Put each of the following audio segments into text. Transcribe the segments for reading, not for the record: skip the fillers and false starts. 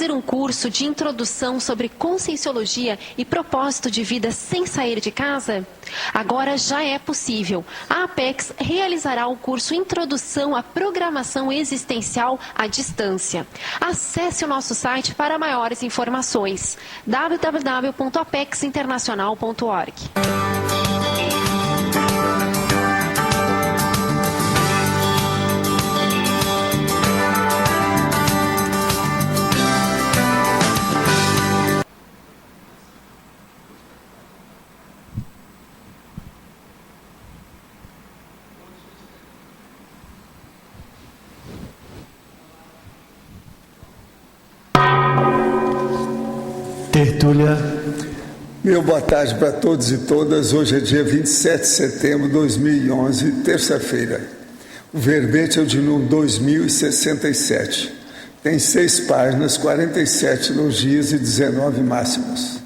fazer um curso de introdução sobre conscienciologia e propósito de vida sem sair de casa? Agora já é possível. A Apex realizará o curso Introdução à Programação Existencial à Distância. Acesse o nosso site para maiores informações: www.apexinternacional.org. Tertúlia. Meu boa tarde para todos e todas. Hoje é dia 27 de setembro de 2011, terça-feira. O verbete é o de número 2067. Tem 6 páginas, 47 elogios e 19 máximos.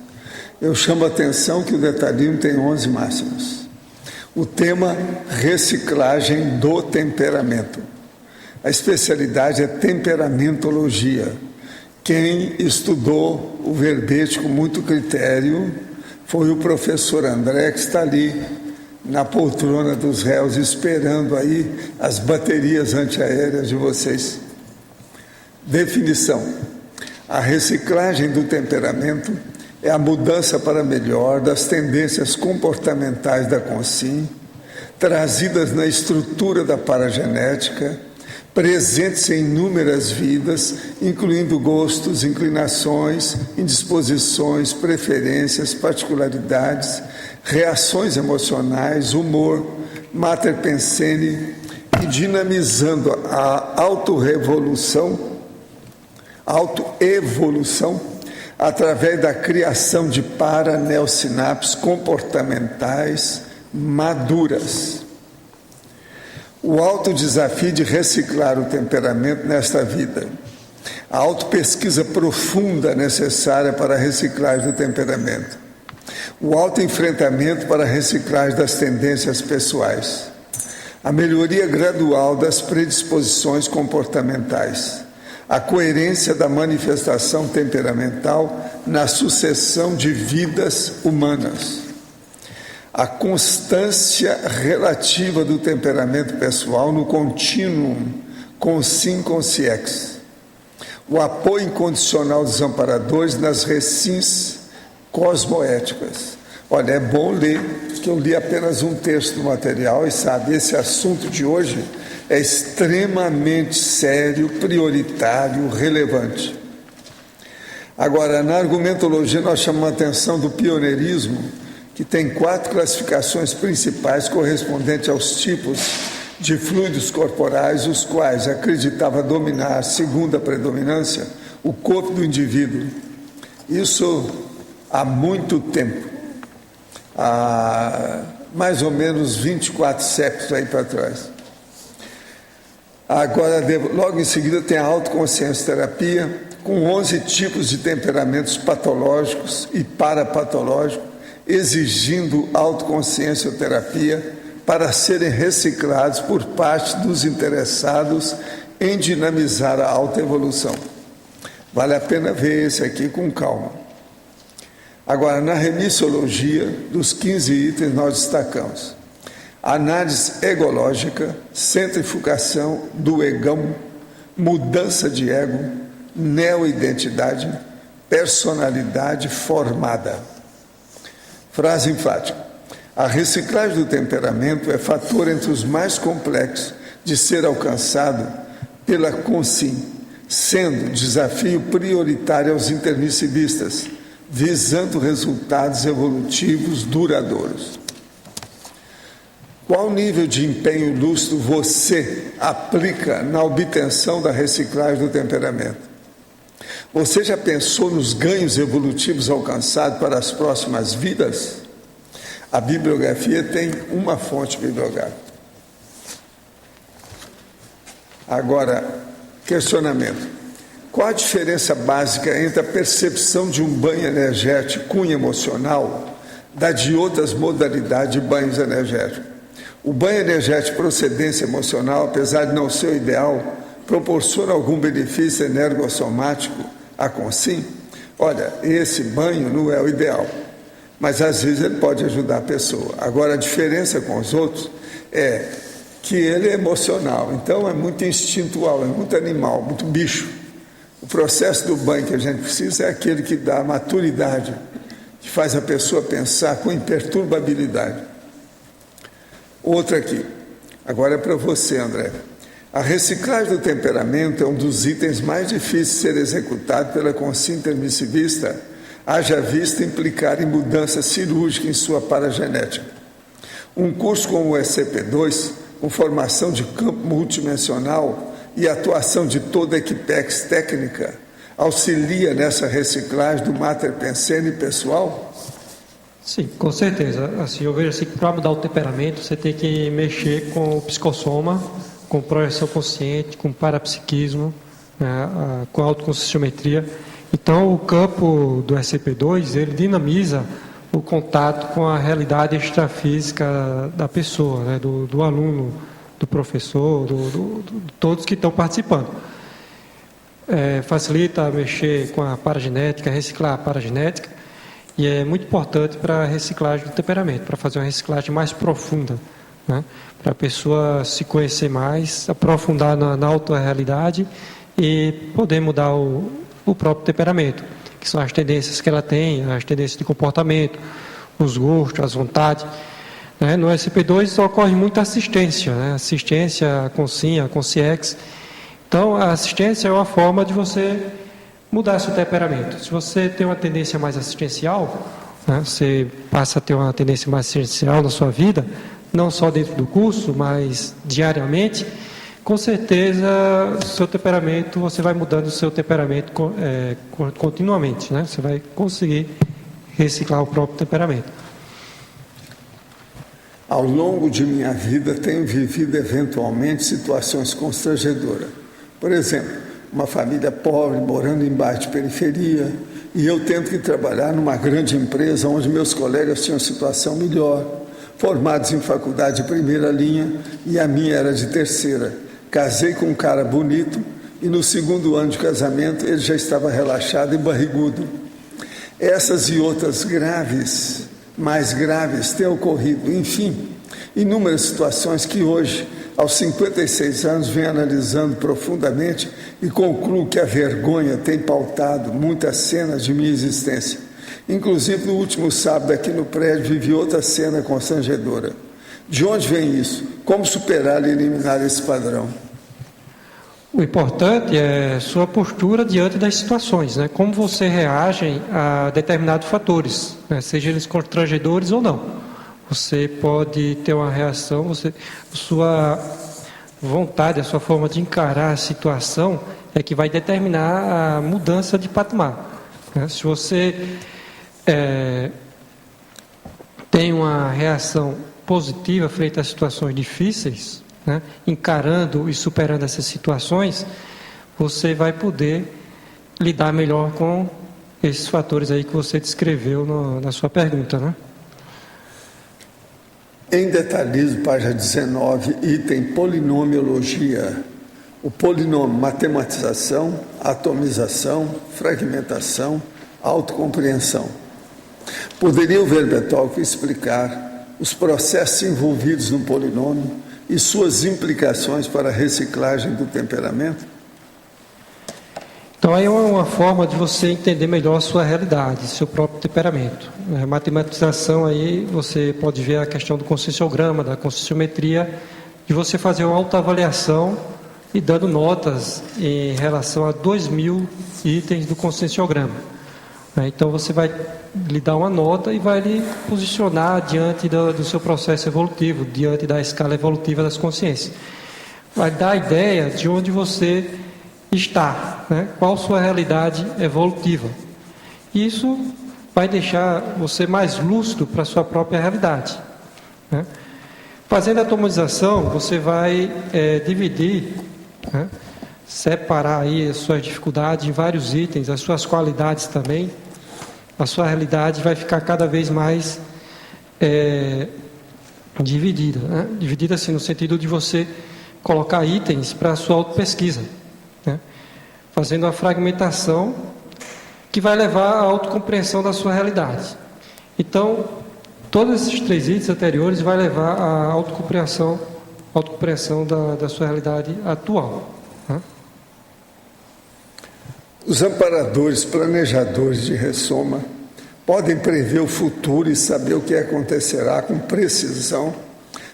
Eu chamo a atenção que o detalhismo tem 11 máximos. O tema: reciclagem do temperamento. A especialidade é temperamentologia. Quem estudou o verbete com muito critério foi o professor André, que está ali na poltrona dos réus, esperando aí as baterias antiaéreas de vocês. Definição: a reciclagem do temperamento é a mudança para melhor das tendências comportamentais da consciência, trazidas na estrutura da paragenética, presentes em inúmeras vidas, incluindo gostos, inclinações, indisposições, preferências, particularidades, reações emocionais, humor, mater pensene, e dinamizando a autoevolução através da criação de paraneossinapses comportamentais maduras. O alto desafio de reciclar o temperamento nesta vida. A autopesquisa profunda necessária para a reciclagem do temperamento. O autoenfrentamento para a reciclagem das tendências pessoais. A melhoria gradual das predisposições comportamentais. A coerência da manifestação temperamental na sucessão de vidas humanas. A constância relativa do temperamento pessoal no contínuo consci-consciex. O apoio incondicional dos amparadores nas recins cosmoéticas. Olha, é bom ler, que eu li apenas um texto do material e sabe, esse assunto de hoje é extremamente sério, prioritário, relevante. Agora, na argumentologia nós chamamos a atenção do pioneirismo, que tem 4 classificações principais correspondentes aos tipos de fluidos corporais, os quais acreditava dominar, segundo a predominância, o corpo do indivíduo. Isso há muito tempo, há mais ou menos 24 séculos aí para trás. Agora, logo em seguida, tem a autoconsciência terapia, com 11 tipos de temperamentos patológicos e parapatológicos, exigindo autoconsciência terapia para serem reciclados por parte dos interessados em dinamizar a autoevolução. Vale a pena ver esse aqui com calma. Agora, na remissologia, dos 15 itens, nós destacamos análise egológica, centrifugação do egão, mudança de ego, neoidentidade, personalidade formada. Frase enfática: a reciclagem do temperamento é fator entre os mais complexos de ser alcançado pela consciência, sendo desafio prioritário aos intermissivistas, visando resultados evolutivos duradouros. Qual nível de empenho lúcido você aplica na obtenção da reciclagem do temperamento? Você já pensou nos ganhos evolutivos alcançados para as próximas vidas? A bibliografia tem uma fonte bibliográfica. Agora, questionamento: qual a diferença básica entre a percepção de um banho energético cunho emocional da de outras modalidades de banhos energéticos? O banho energético de procedência emocional, apesar de não ser o ideal, proporciona algum benefício energossomático a Consim, olha, esse banho não é o ideal, mas às vezes ele pode ajudar a pessoa. Agora, a diferença com os outros é que ele é emocional, então é muito instintual, é muito animal, muito bicho. O processo do banho que a gente precisa é aquele que dá maturidade, que faz a pessoa pensar com imperturbabilidade. Outra aqui, agora é para você, André. A reciclagem do temperamento é um dos itens mais difíceis de ser executado pela consciência intermissivista, haja vista implicar em mudança cirúrgica em sua paragenética. Um curso como o SCP-2, com formação de campo multidimensional e atuação de toda a equipex técnica, auxilia nessa reciclagem do mater pensene pessoal? Sim, com certeza. Assim, eu vejo assim que para mudar o temperamento, você tem que mexer com o psicossoma, com projeção consciente, com parapsiquismo, né, com autoconscienciometria. Então, o campo do SCP-2, ele dinamiza o contato com a realidade extrafísica da pessoa, né, do aluno, do professor, de todos que estão participando. Facilita mexer com a paragenética, reciclar a paragenética, e é muito importante para a reciclagem do temperamento, para fazer uma reciclagem mais profunda, né, para a pessoa se conhecer mais, aprofundar na autorrealidade e poder mudar o próprio temperamento, que são as tendências que ela tem, as tendências de comportamento, os gostos, as vontades. Né? No SCP-2 ocorre muita assistência, né? Assistência à Consim, à Consciex. Então, a assistência é uma forma de você mudar seu temperamento. Se você tem uma tendência mais assistencial, né? Você passa a ter uma tendência mais assistencial na sua vida, não só dentro do curso, mas diariamente, com certeza, seu temperamento, você vai mudando o seu temperamento continuamente, né? Você vai conseguir reciclar o próprio temperamento. Ao longo de minha vida, tenho vivido eventualmente situações constrangedoras. Por exemplo, uma família pobre, morando em bairro de periferia, e eu tendo que trabalhar numa grande empresa onde meus colegas tinham situação melhor, formados em faculdade de primeira linha, e a minha era de terceira. Casei com um cara bonito e no segundo ano de casamento ele já estava relaxado e barrigudo. Essas e outras graves, mais graves, têm ocorrido. Enfim, inúmeras situações que hoje, aos 56 anos, venho analisando profundamente e concluo que a vergonha tem pautado muitas cenas de minha existência. Inclusive, no último sábado, aqui no prédio, vivi outra cena constrangedora. De onde vem isso? Como superar e eliminar esse padrão? O importante é sua postura diante das situações, né? Como você reage a determinados fatores, né? Seja eles constrangedores ou não. Você pode ter uma reação, sua vontade, a sua forma de encarar a situação é que vai determinar a mudança de patamar, né? Se você tem uma reação positiva frente a situações difíceis, né, encarando e superando essas situações, você vai poder lidar melhor com esses fatores aí que você descreveu na sua pergunta, né? Em detalhismo, página 19, item polinomiologia. O polinômio, matematização, atomização, fragmentação, autocompreensão. Poderia o Verbetalk explicar os processos envolvidos no polinômio e suas implicações para a reciclagem do temperamento? Então, aí é uma forma de você entender melhor a sua realidade, seu próprio temperamento. A matematização, aí você pode ver a questão do conscienciograma, da conscienciometria, de você fazer uma autoavaliação e dando notas em relação a 2.000 itens do conscienciograma. Então, você vai lhe dar uma nota e vai lhe posicionar diante do seu processo evolutivo, diante da escala evolutiva das consciências. Vai dar a ideia de onde você está, né? Qual sua realidade evolutiva. Isso vai deixar você mais lúcido para a sua própria realidade, né? Fazendo a atomização, você vai dividir, né? Separar aí as suas dificuldades em vários itens, as suas qualidades também. A sua realidade vai ficar cada vez mais dividida, né? Dividida assim no sentido de você colocar itens para a sua autopesquisa, né? Fazendo a fragmentação que vai levar à autocompreensão da sua realidade. Então, todos esses 3 itens anteriores vai levar à autocompreensão da sua realidade atual. Né? Os amparadores, planejadores de ressoma, podem prever o futuro e saber o que acontecerá com precisão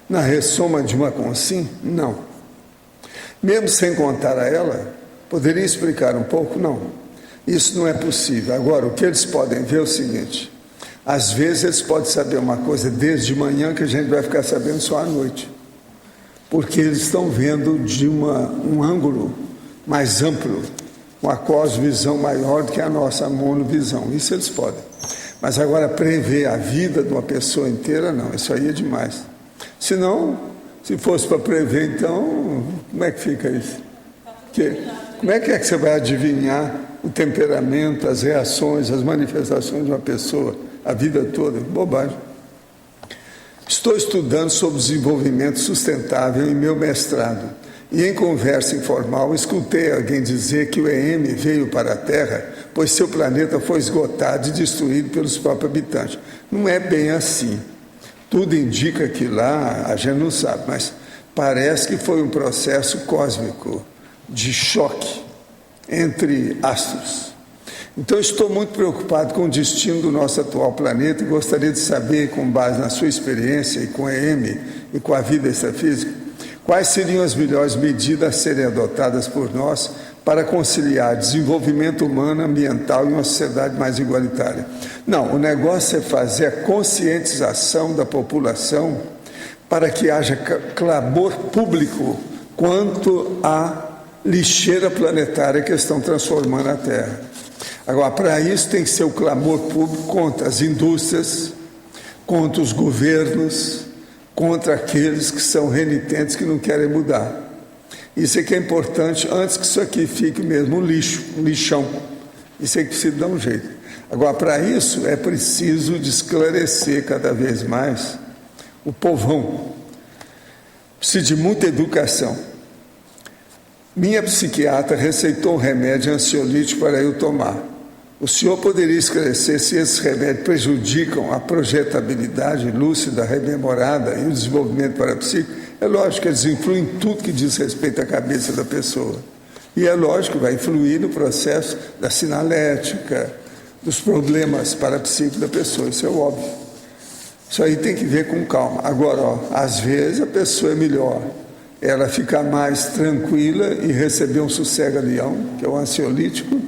na ressoma de uma consim? Não. Mesmo sem contar a ela, poderia explicar um pouco? Não. Isso não é possível. Agora, o que eles podem ver é o seguinte: às vezes eles podem saber uma coisa desde manhã que a gente vai ficar sabendo só à noite, porque eles estão vendo de um ângulo mais amplo, uma cosmovisão maior do que a nossa monovisão. Isso eles podem. Mas agora prever a vida de uma pessoa inteira, não. Isso aí é demais. Senão, se fosse para prever, então, como é que fica isso? Como é que você vai adivinhar o temperamento, as reações, as manifestações de uma pessoa a vida toda? Bobagem. Estou estudando sobre desenvolvimento sustentável em meu mestrado e em conversa informal escutei alguém dizer que o EM veio para a Terra pois seu planeta foi esgotado e destruído pelos próprios habitantes. Não é bem assim. Tudo indica que lá, a gente não sabe, mas parece que foi um processo cósmico de choque entre astros. Então, estou muito preocupado com o destino do nosso atual planeta e gostaria de saber, com base na sua experiência e com a EM e com a vida extrafísica, quais seriam as melhores medidas a serem adotadas por nós para conciliar desenvolvimento humano, ambiental e uma sociedade mais igualitária. Não, o negócio é fazer a conscientização da população para que haja clamor público quanto à lixeira planetária que estão transformando a Terra. Agora, para isso tem que ser o clamor público contra as indústrias, contra os governos, contra aqueles que são renitentes, que não querem mudar. Isso é que é importante, antes que isso aqui fique mesmo um lixo, um lixão. Isso é que precisa dar um jeito. Agora, para isso, é preciso de esclarecer cada vez mais o povão. Precisa de muita educação. Minha psiquiatra receitou um remédio ansiolítico para eu tomar. O senhor poderia esclarecer se esses remédios prejudicam a projetabilidade lúcida, rememorada e o desenvolvimento parapsíquico? É lógico que eles influem em tudo que diz respeito à cabeça da pessoa. E é lógico que vai influir no processo da sinalética, dos problemas parapsíquicos da pessoa, isso é óbvio. Isso aí tem que ver com calma. Agora, às vezes a pessoa é melhor ela ficar mais tranquila e receber um sossega-leão, que é o ansiolítico,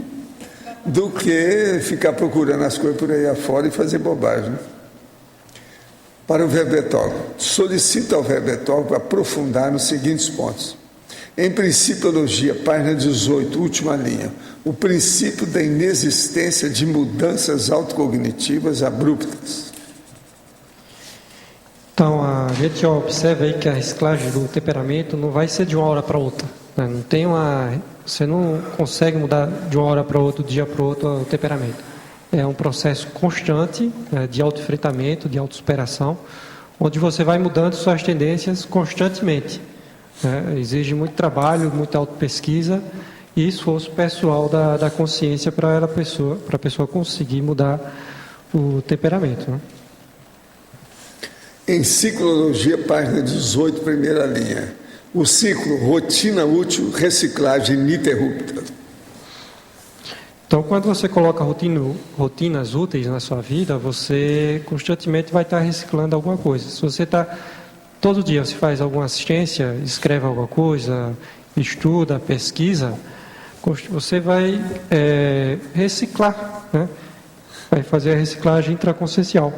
do que ficar procurando as coisas por aí afora e fazer bobagem. Para o verbetólogo, solicita ao verbetólogo aprofundar nos seguintes pontos. Em Principiologia, página 18, última linha, o princípio da inexistência de mudanças autocognitivas abruptas. Então, a gente observa aí que a reciclagem do temperamento não vai ser de uma hora para outra. Né? Você não consegue mudar de uma hora para outra, do dia para o outro, o temperamento. É um processo constante, né, de autoenfrentamento, de autossuperação, onde você vai mudando suas tendências constantemente. Né? Exige muito trabalho, muita autopesquisa e esforço pessoal da consciência para a pessoa conseguir mudar o temperamento. Né? Em Ciclologia, página 18, primeira linha. O ciclo, rotina útil, reciclagem ininterrupta. Então, quando você coloca rotinas úteis na sua vida, você constantemente vai estar reciclando alguma coisa. Se você todo dia você faz alguma assistência, escreve alguma coisa, estuda, pesquisa, você vai reciclar, né? Vai fazer a reciclagem intraconsciencial.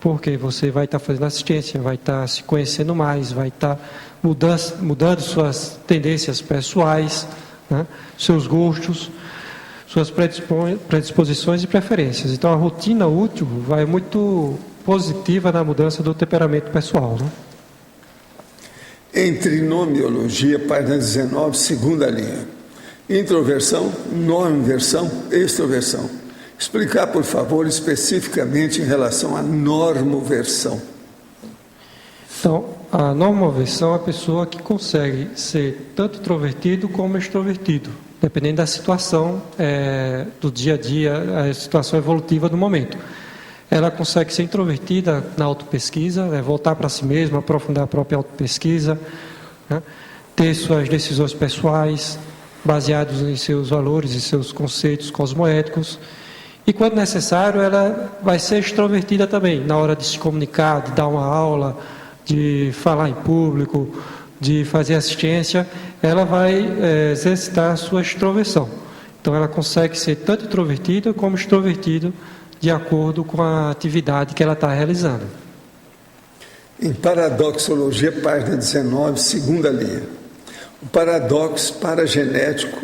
Porque você vai estar fazendo assistência, vai estar se conhecendo mais, vai estar mudando suas tendências pessoais, né? Seus gostos, suas predisposições e preferências. Então, a rotina útil vai muito positiva na mudança do temperamento pessoal. Né? Em Trinomiologia, página 19, segunda linha. Introversão, normoversão, extroversão. Explicar, por favor, especificamente em relação à normoversão. Então, a normoversão é a pessoa que consegue ser tanto introvertido como extrovertido. dependendo da situação do dia a dia, a situação evolutiva do momento. Ela consegue ser introvertida na autopesquisa, voltar para si mesma, aprofundar a própria autopesquisa, né? Ter suas decisões pessoais baseadas em seus valores e seus conceitos cosmoéticos. E, quando necessário, ela vai ser extrovertida também, na hora de se comunicar, de dar uma aula, de falar em público, de fazer assistência, ela vai exercitar a sua extroversão. Então, ela consegue ser tanto introvertida como extrovertida, de acordo com a atividade que ela está realizando. Em Paradoxologia, página 19, segunda linha. O paradoxo paragenético,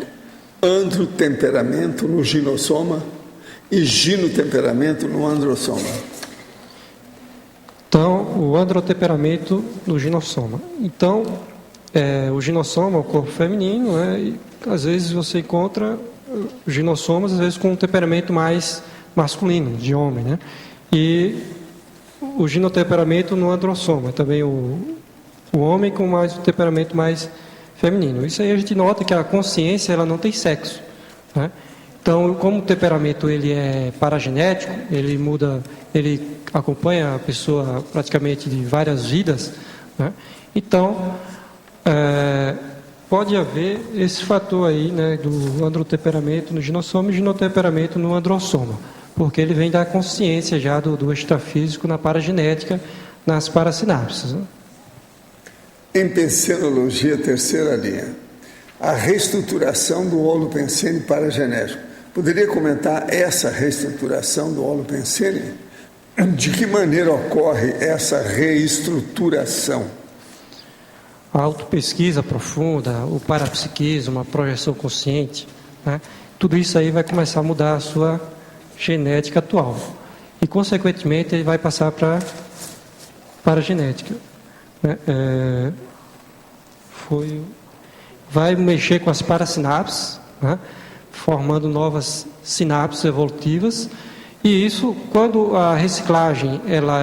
androtemperamento no ginossoma e ginotemperamento no androssoma. Então, o androtemperamento no ginossoma. Então, o ginossoma é o corpo feminino, né? E às vezes você encontra ginossomas, às vezes com um temperamento mais masculino, de homem, né? E o ginotemperamento no androssoma, também o homem com mais um temperamento mais feminino. Isso aí a gente nota que a consciência ela não tem sexo, né? Então, como o temperamento ele é paragenético, ele muda, ele acompanha a pessoa praticamente de várias vidas, né? Então, pode haver esse fator aí, né, do androtemperamento no ginossoma e ginotemperamento no androssoma, porque ele vem da consciência já do extrafísico na paragenética, nas parasinapses, né? Em pensenologia, terceira linha, a reestruturação do holopensene paragenético. Poderia comentar essa reestruturação do holopensene? De que maneira ocorre essa reestruturação? A autopesquisa profunda, o parapsiquismo, a projeção consciente, né? Tudo isso aí vai começar a mudar a sua genética atual. E, consequentemente, ele vai passar para a genética, né? Vai mexer com as parasinapses, né? Formando novas sinapses evolutivas. E isso, quando a reciclagem ela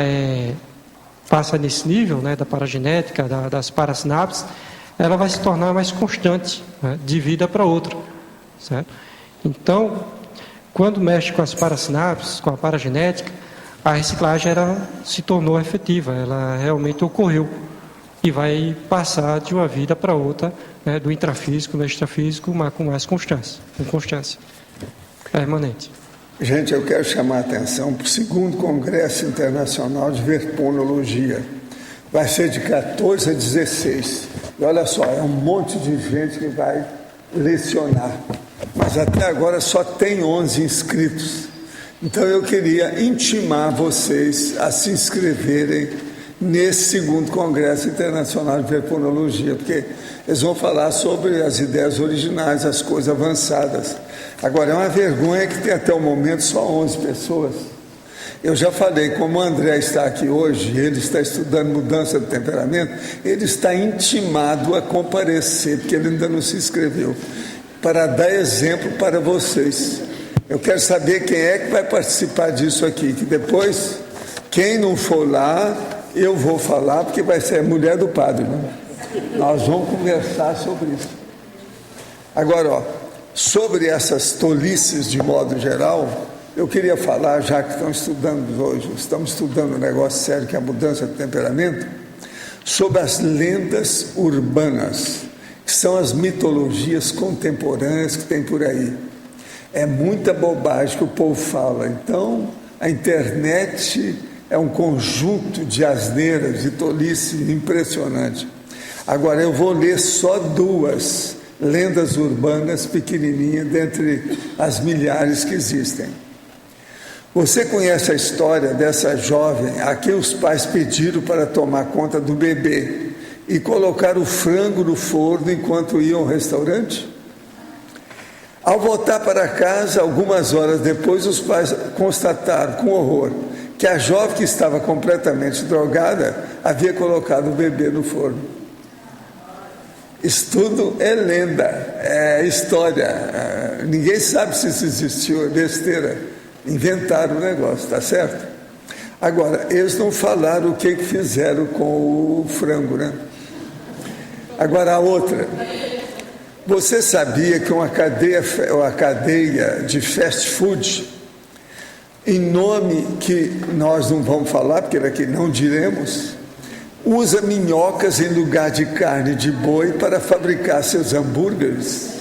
passa nesse nível, né, da paragenética, das parasinapses, ela vai se tornar mais constante, né, de vida para outra, certo? Então, quando mexe com as parasinapses, com a paragenética, a reciclagem se tornou efetiva, ela realmente ocorreu e vai passar de uma vida para outra, né, do intrafísico no extrafísico, mas com mais constância, permanente. Gente, eu quero chamar a atenção para o 2º Congresso Internacional de Verponologia. Vai ser de 14 a 16. E olha só, é um monte de gente que vai lecionar. Mas até agora só tem 11 inscritos. Então eu queria intimar vocês a se inscreverem nesse 2º Congresso Internacional de Verponologia, porque eles vão falar sobre as ideias originais, as coisas avançadas. Agora, é uma vergonha que tem até o momento só 11 pessoas. Eu já falei, como o André está aqui hoje, ele está estudando mudança de temperamento, ele está intimado a comparecer, porque ele ainda não se inscreveu, para dar exemplo para vocês. Eu quero saber quem é que vai participar disso aqui, que depois, quem não for lá, eu vou falar, porque vai ser a mulher do padre, né? Nós vamos conversar sobre isso. Agora, sobre essas tolices de modo geral, eu queria falar, já que estamos estudando um negócio sério que é a mudança de temperamento, sobre as lendas urbanas, que são as mitologias contemporâneas que tem por aí. É muita bobagem que o povo fala. Então, a internet é um conjunto de asneiras, de tolice impressionante. Agora, eu vou ler só 2 lendas urbanas pequenininhas dentre as milhares que existem. Você conhece a história dessa jovem a quem os pais pediram para tomar conta do bebê e colocar o frango no forno enquanto iam ao restaurante? Ao voltar para casa, algumas horas depois, os pais constataram com horror que a jovem, que estava completamente drogada, havia colocado o bebê no forno. Isso tudo é lenda, é história. Ninguém sabe se isso existiu, é besteira. Inventaram o negócio, tá certo? Agora, eles não falaram o que fizeram com o frango, né? Agora, a outra. Você sabia que uma cadeia de fast food, em nome que nós não vamos falar, porque aqui não diremos, usa minhocas em lugar de carne de boi para fabricar seus hambúrgueres?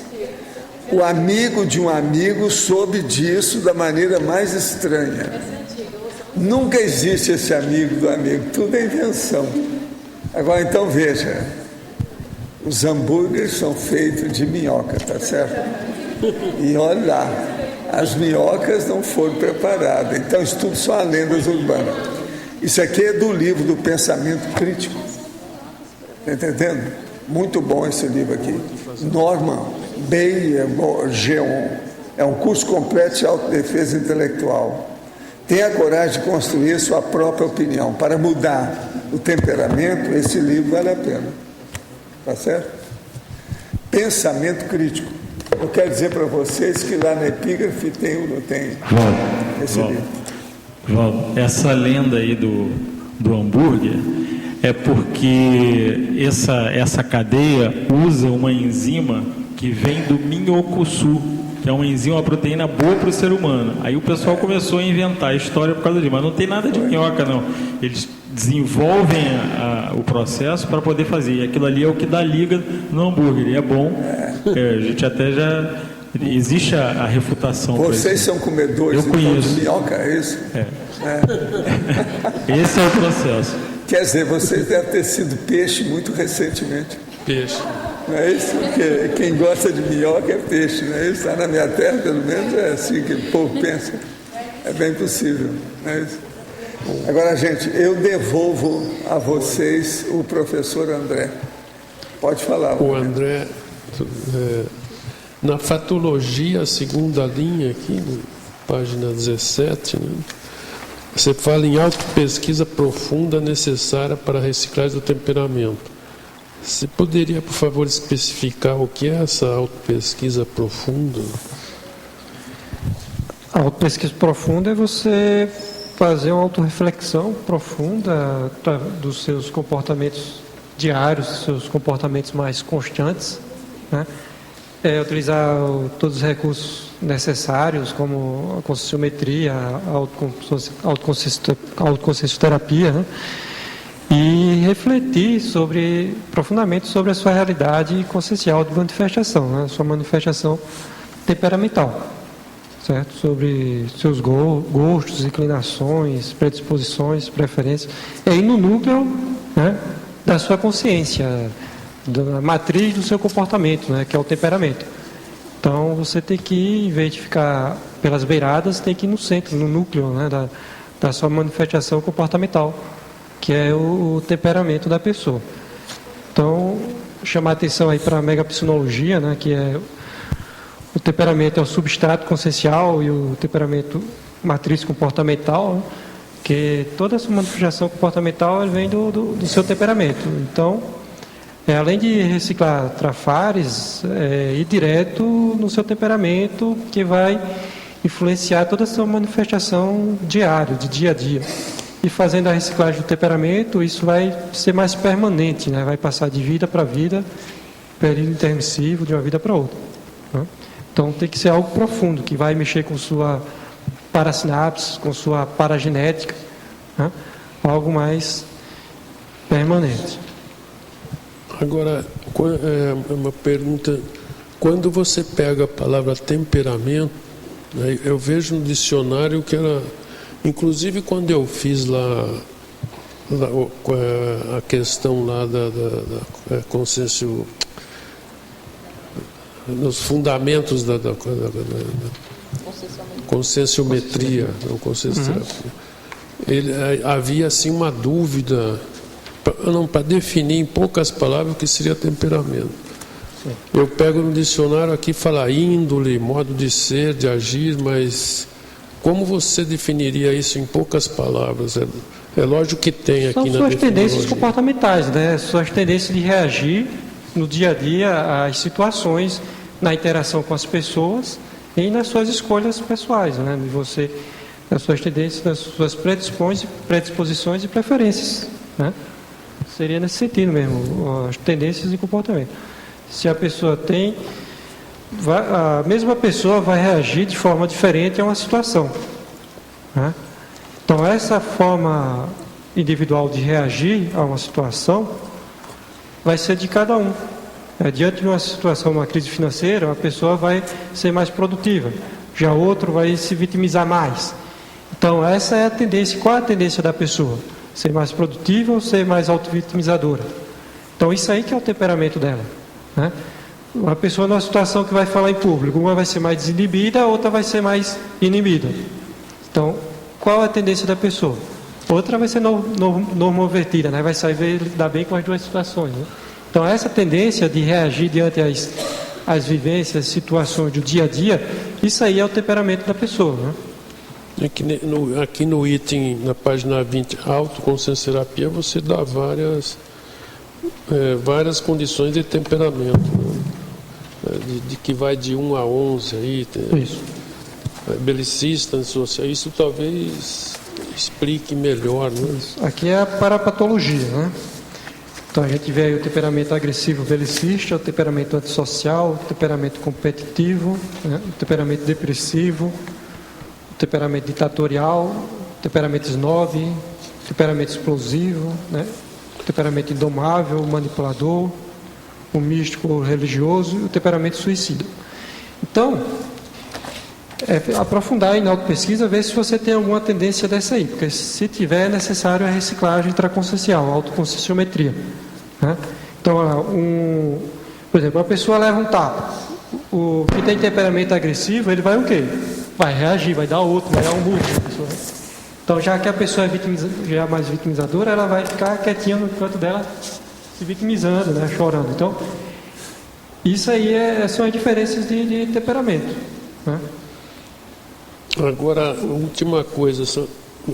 O amigo de um amigo soube disso da maneira mais estranha. Nunca existe esse amigo do amigo, tudo é invenção. Agora, então, veja, os hambúrgueres são feitos de minhoca, tá certo? E olha lá, as minhocas não foram preparadas, então isso tudo são lendas urbanas. Isso aqui é do livro do Pensamento Crítico, tá entendendo? Muito bom esse livro aqui. Norman Geon, é um curso completo de autodefesa intelectual. Tenha a coragem de construir sua própria opinião. Para mudar o temperamento, esse livro vale a pena. Tá certo? Pensamento crítico. Eu quero dizer para vocês que lá na epígrafe tem esse livro. Valdo, essa lenda aí do hambúrguer é porque essa cadeia usa uma enzima que vem do minhocuçu, que é uma enzima, uma proteína boa para o ser humano. Aí o pessoal começou a inventar a história por causa disso, mas não tem nada de minhoca, não. Eles desenvolvem o processo para poder fazer, e aquilo ali é o que dá liga no hambúrguer, e é bom. A gente até já... Existe a refutação. Vocês são comedores de minhoca, é isso? Esse é o processo. Quer dizer, vocês devem ter sido peixe muito recentemente. Peixe. Não é isso? Porque quem gosta de minhoca é peixe, não é isso? Está na minha terra, pelo menos, é assim que o povo pensa. É bem possível, não é isso? Agora, gente, eu devolvo a vocês o professor André. Pode falar. O André, na fatologia, a segunda linha aqui, página 17, né? Você fala em autopesquisa profunda necessária para a reciclagem do temperamento. Você poderia, por favor, especificar o que é essa autopesquisa profunda? A autopesquisa profunda é você fazer uma autorreflexão profunda dos seus comportamentos diários, dos seus comportamentos mais constantes, né? Utilizar todos os recursos necessários, como a conscienciometria, a autoconsciencioterapia, né? E refletir profundamente sobre a sua realidade consciencial de manifestação, né? Sua manifestação temperamental, certo? Sobre seus gostos, inclinações, predisposições, preferências. É aí no núcleo, né, da sua consciência, da matriz do seu comportamento, né, que é o temperamento. Então você tem que, em vez de ficar pelas beiradas, tem que ir no centro, no núcleo, né, da sua manifestação comportamental, que é o temperamento da pessoa. Então, chamar atenção aí para a megapsinologia, né, que é o temperamento é o substrato consciencial e o temperamento matriz comportamental, né, que toda a sua manifestação comportamental vem do seu temperamento. Então, além de reciclar trafares, ir direto no seu temperamento, que vai influenciar toda a sua manifestação diária, de dia a dia. E fazendo a reciclagem do temperamento, isso vai ser mais permanente, né? Vai passar de vida para vida, período intermissivo, de uma vida para outra, né? Então tem que ser algo profundo, que vai mexer com sua parasinapse, com sua paragenética, né? Algo mais permanente. Agora, uma pergunta. Quando você pega a palavra temperamento, né, eu vejo no dicionário que ela... Inclusive, quando eu fiz lá a questão lá da consciência, nos fundamentos da conscienciometria, não consciencioterapia, havia assim uma dúvida, para definir em poucas palavras o que seria temperamento. Eu pego no dicionário aqui, fala índole, modo de ser, de agir, mas... Como você definiria isso em poucas palavras? É lógico que tem aqui na definição. São suas tendências comportamentais, né? Suas tendências de reagir no dia a dia às situações, na interação com as pessoas e nas suas escolhas pessoais, né? De você, nas suas tendências, nas suas predisposições e preferências, né? Seria nesse sentido mesmo, as tendências e comportamento. Se a pessoa tem, a mesma pessoa vai reagir de forma diferente a uma situação, né? Então, essa forma individual de reagir a uma situação vai ser de cada um. Diante de uma situação, uma crise financeira, uma pessoa vai ser mais produtiva, já outro vai se vitimizar mais. Então, essa é a tendência. Qual é a tendência da pessoa? Ser mais produtiva ou ser mais auto-vitimizadora? Então, isso aí que é o temperamento dela, né? Uma pessoa numa situação que vai falar em público, uma vai ser mais desinibida, a outra vai ser mais inibida. Então, qual é a tendência da pessoa? Outra vai ser normovertida, né? Vai saber lidar bem com as duas situações, né? Então, essa tendência de reagir diante às vivências, situações do dia a dia, isso aí é o temperamento da pessoa, né? Aqui no item, na página 20, autoconsciência terapia, você dá várias condições de temperamento, né? De que vai de 1 a 11 aí. Isso. Belicista, antissocial, isso talvez explique melhor, né? Isso. Aqui é a parapatologia, né? Então a gente vê aí o temperamento agressivo belicista, o temperamento antissocial, o temperamento competitivo, né? O temperamento depressivo, o temperamento ditatorial, o temperamento snob, o temperamento explosivo, né? O temperamento indomável, manipulador, o místico religioso e o temperamento suicida. Então, aprofundar aí na autopesquisa, ver se você tem alguma tendência dessa aí, porque se tiver, é necessário a reciclagem intraconsciencial, a autoconscienciometria, né? Então, por exemplo, a pessoa leva um tapa, o que tem temperamento agressivo, ele vai o quê? Vai reagir, vai dar outro, vai dar um murro. Então, já que a pessoa já é mais vitimizadora, ela vai ficar quietinha no canto dela, se vitimizando, né? Chorando. Então, isso aí são as diferenças de temperamento, né? Agora, a última coisa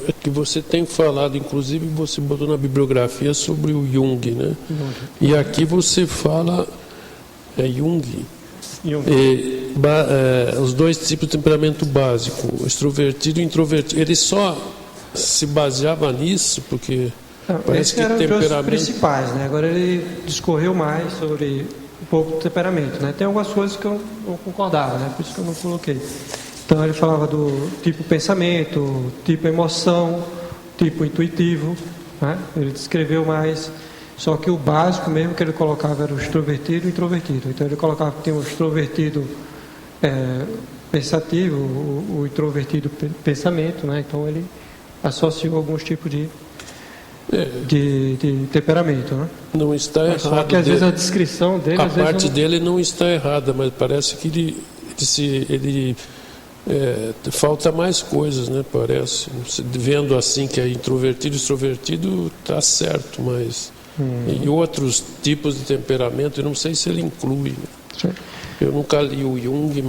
é que você tem falado, inclusive você botou na bibliografia sobre o Jung, né? E aqui você fala Jung. Os dois tipos de temperamento básico, extrovertido e introvertido. Ele só se baseava nisso porque parece que eram temperamento... os principais, né? Agora ele discorreu mais sobre um pouco do temperamento, né? Tem algumas coisas que eu não concordava, né? Por isso que eu não coloquei. Então ele falava do tipo pensamento, tipo emoção, tipo intuitivo, né? Ele descreveu mais, só que o básico mesmo que ele colocava era o extrovertido e o introvertido. Então ele colocava que tem o extrovertido pensativo, o introvertido pensamento, né? Então ele associou alguns tipos de temperamento, né? Não está errado. Só que às vezes a descrição dele... A parte dele não está errada, mas parece que ele falta mais coisas, né? Parece. Vendo assim que é introvertido e extrovertido, está certo, mas em outros tipos de temperamento, eu não sei se ele inclui. Sim. Eu nunca li o Jung,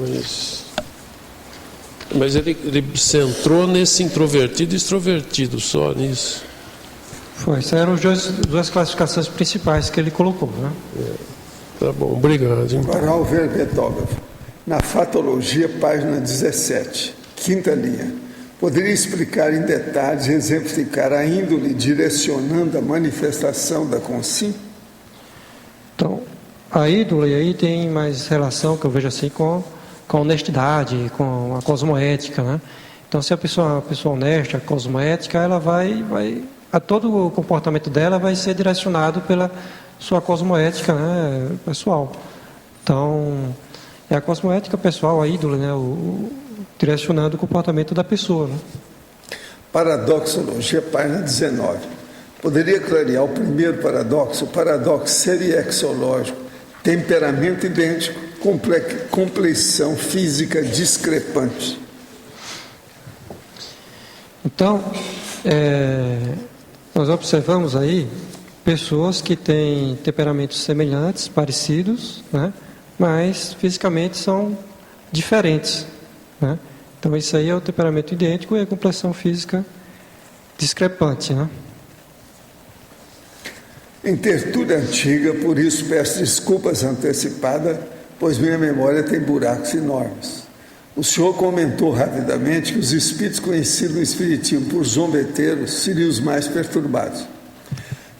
mas ele centrou nesse introvertido e extrovertido, só nisso. Essas eram as duas classificações principais que ele colocou, né? Tá bom, obrigado. Agora, Alver Betógrafo, na Fatologia, página 17, quinta linha. Poderia explicar em detalhes e exemplificar a índole direcionando a manifestação da consim? Então, a índole aí tem mais relação, que eu vejo assim, com a honestidade, com a cosmoética, né? Então, se a pessoa é uma pessoa honesta, cosmoética, ela a todo o comportamento dela vai ser direcionado pela sua cosmoética, né, pessoal. Então, é a cosmoética pessoal, a índole, né, direcionando o comportamento da pessoa, né? Paradoxologia, página 19. Poderia clarear o primeiro paradoxo? O paradoxo seriexológico, temperamento idêntico, compleição física discrepante. Então, nós observamos aí pessoas que têm temperamentos semelhantes, parecidos, né? Mas fisicamente são diferentes, né? Então isso aí é o temperamento idêntico e a complexão física discrepante, né? Em tertúlia antiga, por isso peço desculpas antecipadas, pois minha memória tem buracos enormes. O senhor comentou rapidamente que os espíritos conhecidos no espiritismo por zombeteiros seriam os mais perturbados.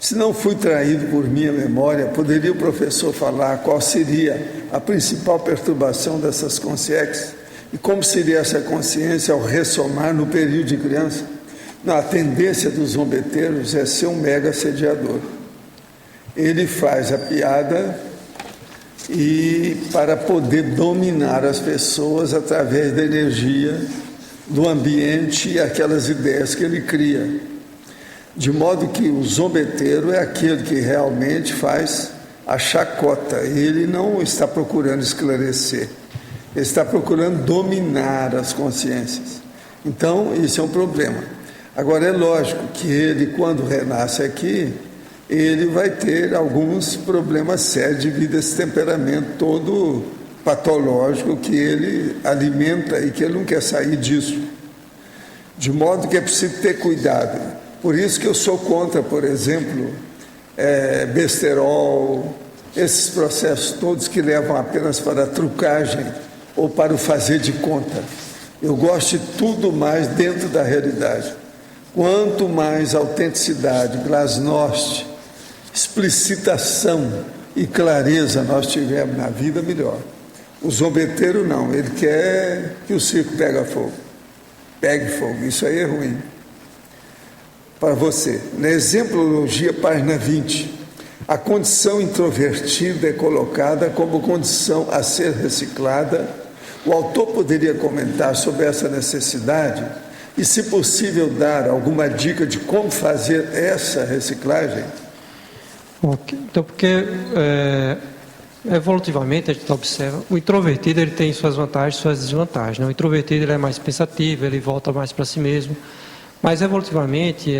Se não fui traído por minha memória, poderia o professor falar qual seria a principal perturbação dessas consciências e como seria essa consciência ao ressomar no período de criança? Não, a tendência dos zombeteiros é ser um mega assediador. Ele faz a piada e para poder dominar as pessoas através da energia, do ambiente e aquelas ideias que ele cria. De modo que o zombeteiro é aquele que realmente faz a chacota. Ele não está procurando esclarecer, ele está procurando dominar as consciências. Então, isso é um problema. Agora, é lógico que ele, quando renasce aqui, ele vai ter alguns problemas sérios devido a esse temperamento todo patológico que ele alimenta e que ele não quer sair disso. De modo que é preciso ter cuidado. Por isso que eu sou contra, por exemplo, besterol, esses processos todos que levam apenas para a trucagem ou para o fazer de conta. Eu gosto de tudo mais dentro da realidade. Quanto mais autenticidade, glasnost, explicitação e clareza nós tivermos na vida, melhor. O zombeteiro não, ele quer que o circo pegue fogo, isso aí é ruim. Para você, na Exemplologia, página 20, a condição introvertida é colocada como condição a ser reciclada. O autor poderia comentar sobre essa necessidade e, se possível, dar alguma dica de como fazer essa reciclagem? Okay. Então, porque evolutivamente a gente observa, o introvertido ele tem suas vantagens e suas desvantagens, né? O introvertido ele é mais pensativo, ele volta mais para si mesmo, mas evolutivamente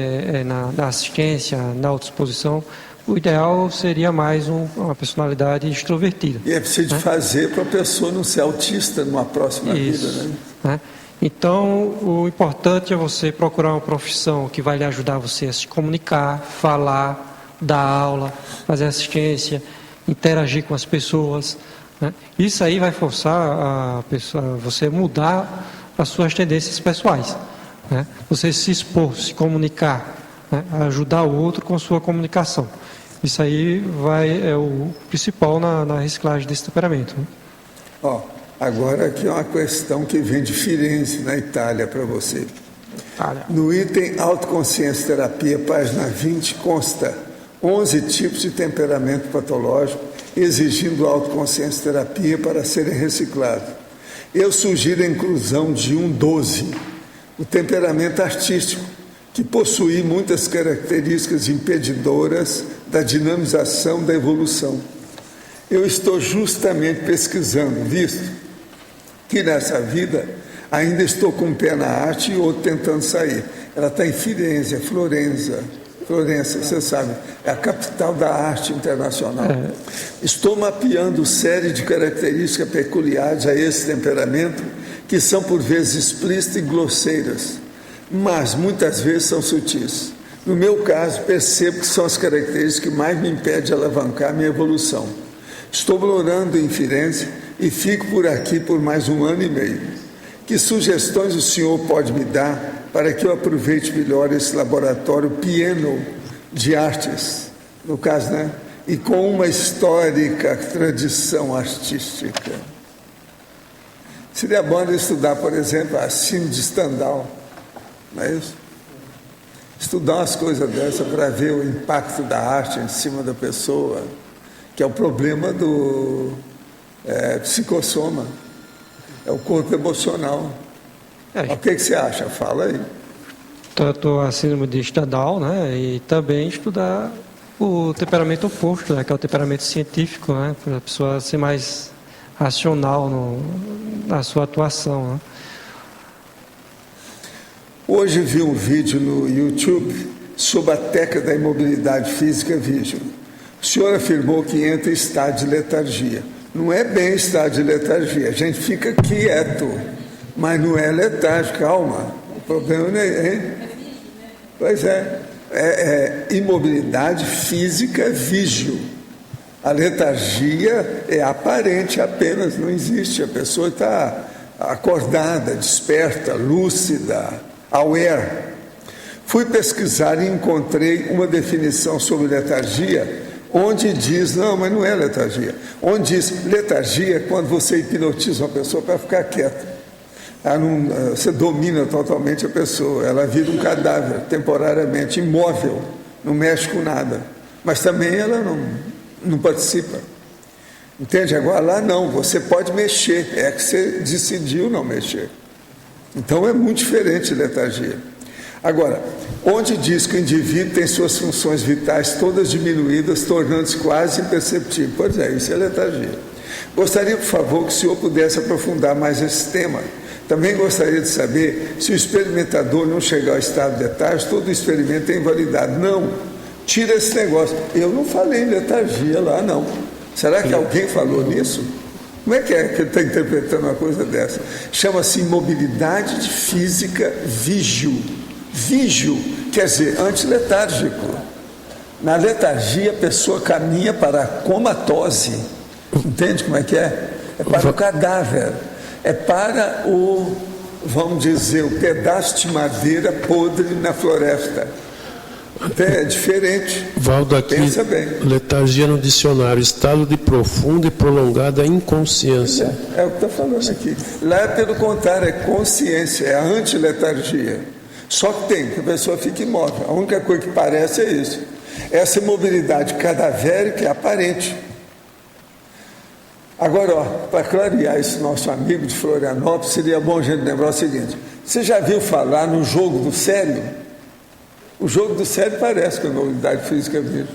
na assistência, na autoexposição, o ideal seria mais uma personalidade extrovertida. E é preciso fazer para a pessoa não ser autista numa próxima vida, né? Então, o importante é você procurar uma profissão que vai lhe ajudar você a se comunicar, falar, dar aula, fazer assistência, interagir com as pessoas, né? Isso aí vai forçar você mudar as suas tendências pessoais, né? Você se expor, se comunicar, né? Ajudar o outro com a sua comunicação. Isso aí é o principal na reciclagem desse temperamento, né? Agora aqui é uma questão que vem de Firenze, na Itália, para você. No item Autoconsciência Terapia, página 20, consta 11 tipos de temperamento patológico, exigindo autoconsciência terapia para serem reciclados. Eu sugiro a inclusão de um 12, o temperamento artístico, que possui muitas características impedidoras da dinamização da evolução. Eu estou justamente pesquisando, visto que nessa vida ainda estou com um pé na arte e outro tentando sair. Ela está em Firenze, Florença, você sabe, é a capital da arte internacional. Estou mapeando série de características peculiares a esse temperamento, que são por vezes explícitas e grosseiras, mas muitas vezes são sutis. No meu caso, percebo que são as características que mais me impedem de alavancar a minha evolução. Estou morando em Firenze e fico por aqui por mais 1 ano e meio. Que sugestões o senhor pode me dar para que eu aproveite melhor esse laboratório pieno de artes, no caso, né? E com uma histórica tradição artística? Seria bom estudar, por exemplo, a Síndrome de Stendhal, não é isso? Estudar umas coisas dessas para ver o impacto da arte em cima da pessoa, que é o problema do psicossoma, é o corpo emocional. O que você acha? Fala aí. Tratou a síndrome de Stendhal, né? E também estudar o temperamento oposto, né? Que é o temperamento científico, né? Para a pessoa ser mais racional na sua atuação, né? Hoje vi um vídeo no YouTube sobre a técnica da imobilidade física vígil. O senhor afirmou que entra em estado de letargia. Não é bem estado de letargia, a gente fica quieto, mas não é letárgico, calma. O problema não é, hein? Pois é imobilidade física vígil. A letargia é aparente apenas, não existe. A pessoa está acordada, desperta, lúcida, aware. Fui pesquisar e encontrei uma definição sobre letargia, onde diz, não, mas não é letargia, onde diz, letargia é quando você hipnotiza uma pessoa para ficar quieta. Você domina totalmente a pessoa, ela vira um cadáver, temporariamente, imóvel, não mexe com nada, mas também ela não participa. Entende? Agora lá não, você pode mexer, é que você decidiu não mexer. Então é muito diferente de letargia. Agora, onde diz que o indivíduo tem suas funções vitais todas diminuídas, tornando-se quase imperceptível. Pois é, isso é letargia. Gostaria, por favor, que o senhor pudesse aprofundar mais esse tema. Também gostaria de saber se o experimentador não chegar ao estado de letargia, todo o experimento é invalidado. Não, tira esse negócio. Eu não falei em letargia lá, não. Será que alguém falou nisso? Como é que ele está interpretando uma coisa dessa? Chama-se imobilidade física vígio. Vígio quer dizer antiletárgico. Na letargia, a pessoa caminha para a comatose. Entende como é que é? É para o cadáver. É para o, vamos dizer, o pedaço de madeira podre na floresta. É diferente. Valdo, aqui, pensa bem. Letargia no dicionário, estado de profunda e prolongada inconsciência. É o que está falando aqui. Lá, pelo contrário, é consciência, é a antiletargia. Só que tem, que a pessoa fica imóvel. A única coisa que parece é isso. Essa imobilidade cadavérica é aparente. Agora, para clarear esse nosso amigo de Florianópolis, seria bom a gente lembrar o seguinte: você já viu falar no jogo do cérebro? O jogo do cérebro parece com a imobilidade física vígio.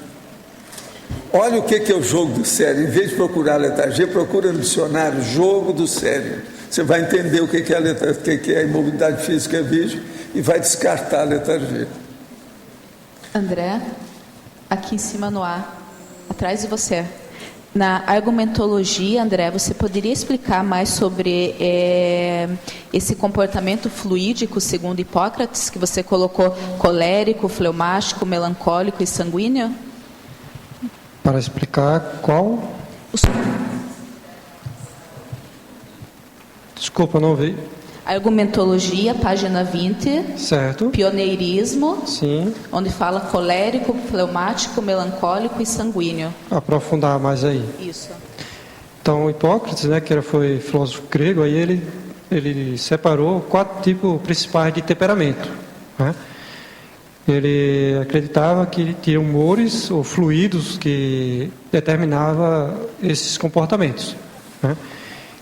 Olha o que é o jogo do cérebro. Em vez de procurar letargia, procura no dicionário jogo do cérebro. Você vai entender o que é a imobilidade física vígio e vai descartar a letargia. André, aqui em cima no ar, atrás de você. Na argumentologia, André, você poderia explicar mais sobre esse comportamento fluídico, segundo Hipócrates, que você colocou colérico, fleumático, melancólico e sanguíneo? Para explicar qual? Desculpa, não vi. Argumentologia, página 20. Certo. Pioneirismo. Sim. Onde fala colérico, fleumático, melancólico e sanguíneo. Aprofundar mais aí. Isso. Então, Hipócrates, né, que foi filósofo grego, aí ele separou 4 tipos principais de temperamento. Né? Ele acreditava que tinha humores ou fluidos que determinavam esses comportamentos. Né?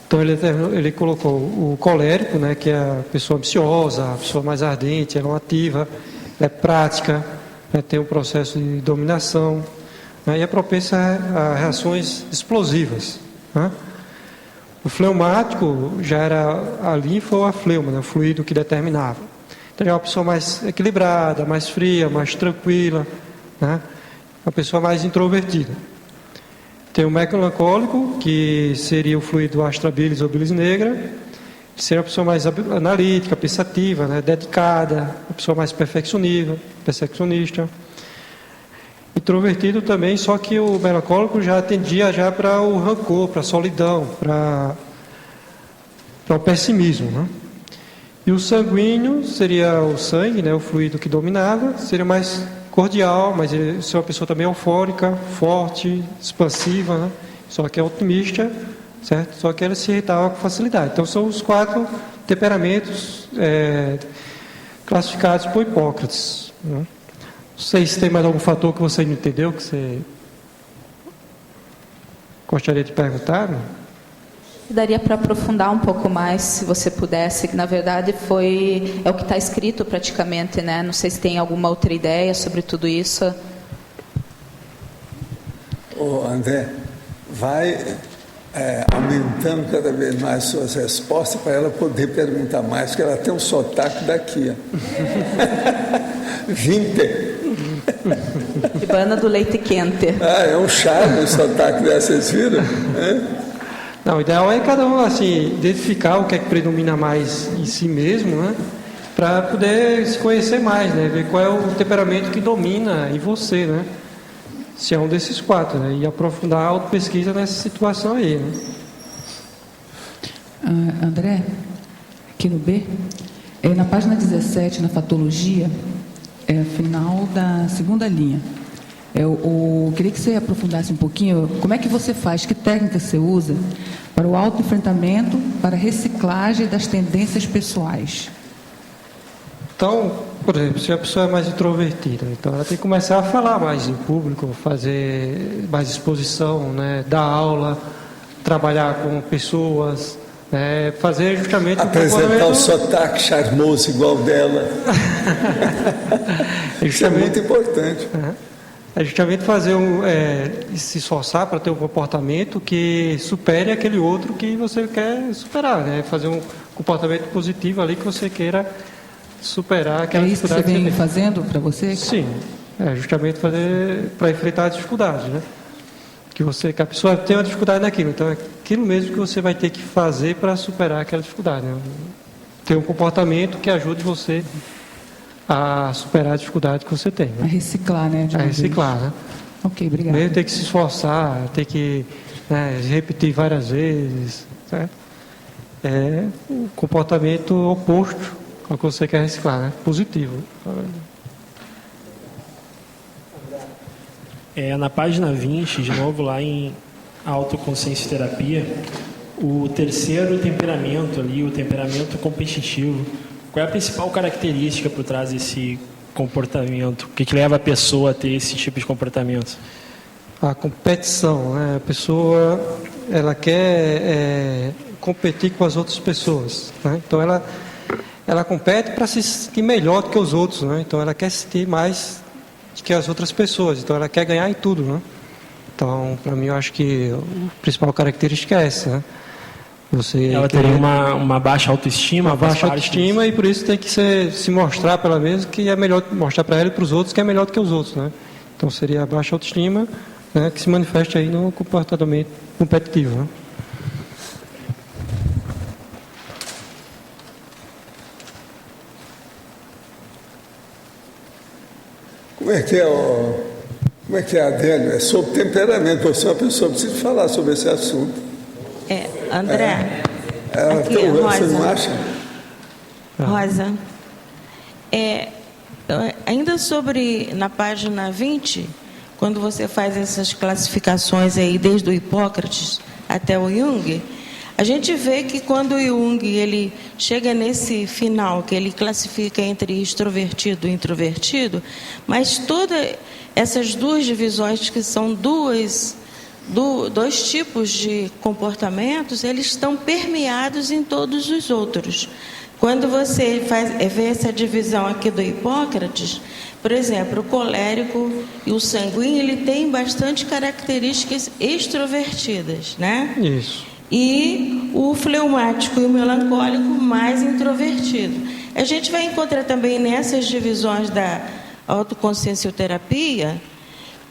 Então ele colocou o colérico, né, que é a pessoa ambiciosa, a pessoa mais ardente, ela é ativa, é prática, né, tem um processo de dominação, né, e é propensa a reações explosivas. Né? O fleumático já era a linfa ou a fleuma, né, o fluido que determinava. Então é uma pessoa mais equilibrada, mais fria, mais tranquila, né, uma pessoa mais introvertida. Tem o melancólico, que seria o fluido astra bilis ou bilis negra, que seria uma pessoa mais analítica, pensativa, né, dedicada, uma pessoa mais perfeccionista. Introvertido também, só que o melancólico já tendia já para o rancor, para a solidão, para o pessimismo. Né? E o sanguíneo seria o sangue, né, o fluido que dominava, seria mais cordial, mas ele é uma pessoa também eufórica, forte, expansiva, né? Só que é otimista, certo? Só que ela se irritava com facilidade. Então são os 4 temperamentos classificados por Hipócrates. Né? Não sei se tem mais algum fator que você não entendeu, que você gostaria de perguntar. Né? Daria para aprofundar um pouco mais, se você pudesse, que na verdade é o que está escrito praticamente, né? Não sei se tem alguma outra ideia sobre tudo isso. André, vai aumentando cada vez mais suas respostas para ela poder perguntar mais, porque ela tem um sotaque daqui. 20. Ibana do leite quente. É um charme o sotaque dessa, vocês viram? Não, o ideal é cada um assim, identificar o que é que predomina mais em si mesmo, né? Para poder se conhecer mais, né? Ver qual é o temperamento que domina em você, né? Se é um desses 4, né? E aprofundar a autopesquisa nessa situação aí, né? André, aqui no B, na página 17, na patologia, final da segunda linha. Eu queria que você aprofundasse um pouquinho como é que você faz, que técnica você usa para o autoenfrentamento, para a reciclagem das tendências pessoais. Então, por exemplo, se a pessoa é mais introvertida, então ela tem que começar a falar mais em público, fazer mais exposição, né, dar aula, trabalhar com pessoas, né, fazer justamente apresentar o sotaque charmoso igual dela. Isso é muito importante. É justamente fazer se esforçar para ter um comportamento que supere aquele outro que você quer superar, né? Fazer um comportamento positivo ali que você queira superar aquela dificuldade. É isso que você vem fazendo para você? Sim, justamente fazer para enfrentar as dificuldades, né? Que a pessoa tem uma dificuldade naquilo, então é aquilo mesmo que você vai ter que fazer para superar aquela dificuldade, né? Ter um comportamento que ajude você a superar a dificuldade que você tem, né? A reciclar, né? A reciclar, né? Ok, obrigada. Mesmo ter que se esforçar, ter que repetir várias vezes, certo? É o comportamento oposto ao que você quer reciclar, né? Positivo. Na página 20, de novo, lá em autoconsciência e terapia, o terceiro temperamento ali, o temperamento competitivo. Qual é a principal característica por trás desse comportamento? O que leva a pessoa a ter esse tipo de comportamento? A competição, né? A pessoa ela quer competir com as outras pessoas, né? Então ela compete para se sentir melhor do que os outros, né? Então ela quer se sentir mais do que as outras pessoas, então ela quer ganhar em tudo, né? Então, para mim, eu acho que a principal característica é essa, né? Ela teria uma baixa autoestima? Uma baixa autoestima e por isso tem que se mostrar para ela mesma que é melhor, mostrar para ela e para os outros que é melhor do que os outros, né? Então seria a baixa autoestima, né, que se manifesta aí no comportamento competitivo, né? Como é que é, Adélio? É sobre temperamento. Você é uma pessoa que precisa falar sobre esse assunto. André, aqui, você não acha? Rosa, ainda na página 20, quando você faz essas classificações aí, desde o Hipócrates até o Jung, a gente vê que quando o Jung ele chega nesse final, que ele classifica entre extrovertido e introvertido, mas todas essas duas divisões, que são dois tipos de comportamentos, eles estão permeados em todos os outros. Quando você vê essa divisão aqui do Hipócrates, por exemplo, o colérico e o sanguíneo, ele tem bastante características extrovertidas, né? Isso. E o fleumático e o melancólico mais introvertido. A gente vai encontrar também nessas divisões da autoconsciencioterapia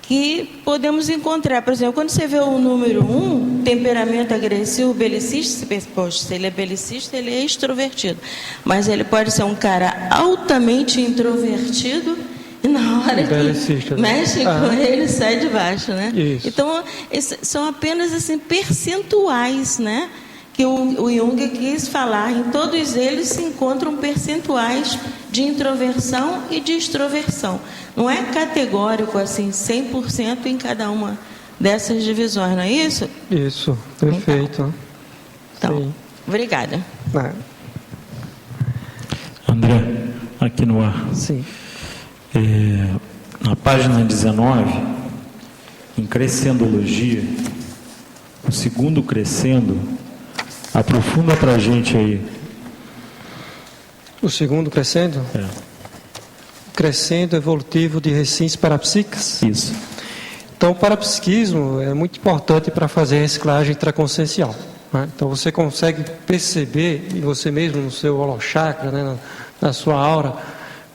que podemos encontrar, por exemplo, quando você vê o número 1, temperamento agressivo, belicista, se ele é belicista, ele é extrovertido. Mas ele pode ser um cara altamente introvertido e na hora que mexe com ele, sai de baixo, né? Isso. Então, são apenas assim, percentuais, né? Que o Jung quis falar. Em todos eles se encontram percentuais de introversão e de extroversão. Não é categórico assim, 100% em cada uma dessas divisões, não é isso? Isso, perfeito. Então, obrigada. André, aqui no ar. Sim. Na página 19, em Crescendologia, o segundo crescendo, aprofunda para a gente aí. O segundo crescendo? Crescendo evolutivo de recins parapsíquicas? Isso. Então, o parapsiquismo é muito importante para fazer a reciclagem intraconsciencial, né? Então, você consegue perceber em você mesmo, no seu holochakra, né, na sua aura,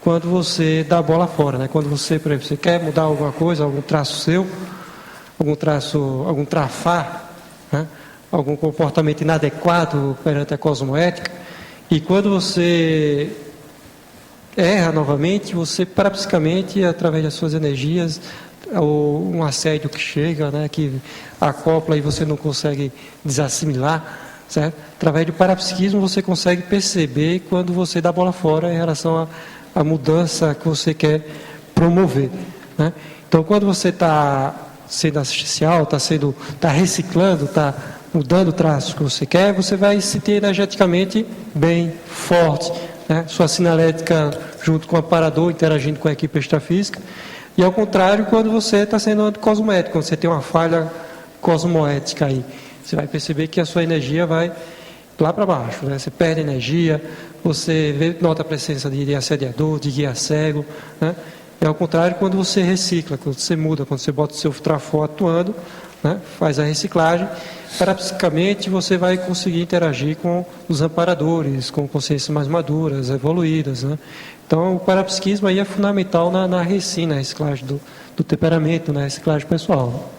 quando você dá a bola fora, né? Quando você, por exemplo, você quer mudar alguma coisa, algum traço seu, algum trafar, né? Algum comportamento inadequado perante a cosmoética, e quando você erra novamente, você parapsicamente, através das suas energias, ou um assédio que chega, né, que acopla e você não consegue desassimilar, certo? Através do parapsiquismo você consegue perceber quando você dá a bola fora em relação a mudança que você quer promover, né? Então, quando você está sendo assistencial, está reciclando, está mudando o traço que você quer, você vai se sentir energeticamente bem, forte, né? Sua sinalética junto com o aparador, interagindo com a equipe extrafísica. E ao contrário, quando você está sendo anticosmoético, quando você tem uma falha cosmoética aí, você vai perceber que a sua energia vai lá para baixo, né? Você perde energia, você nota a presença de assediador, de guia cego, né? E ao contrário, quando você recicla, quando você muda, quando você bota o seu trafó atuando, né? Faz a reciclagem, parapsicamente você vai conseguir interagir com os amparadores, com consciências mais maduras, evoluídas, né? Então, o parapsiquismo aí é fundamental na reciclagem do temperamento, na reciclagem pessoal.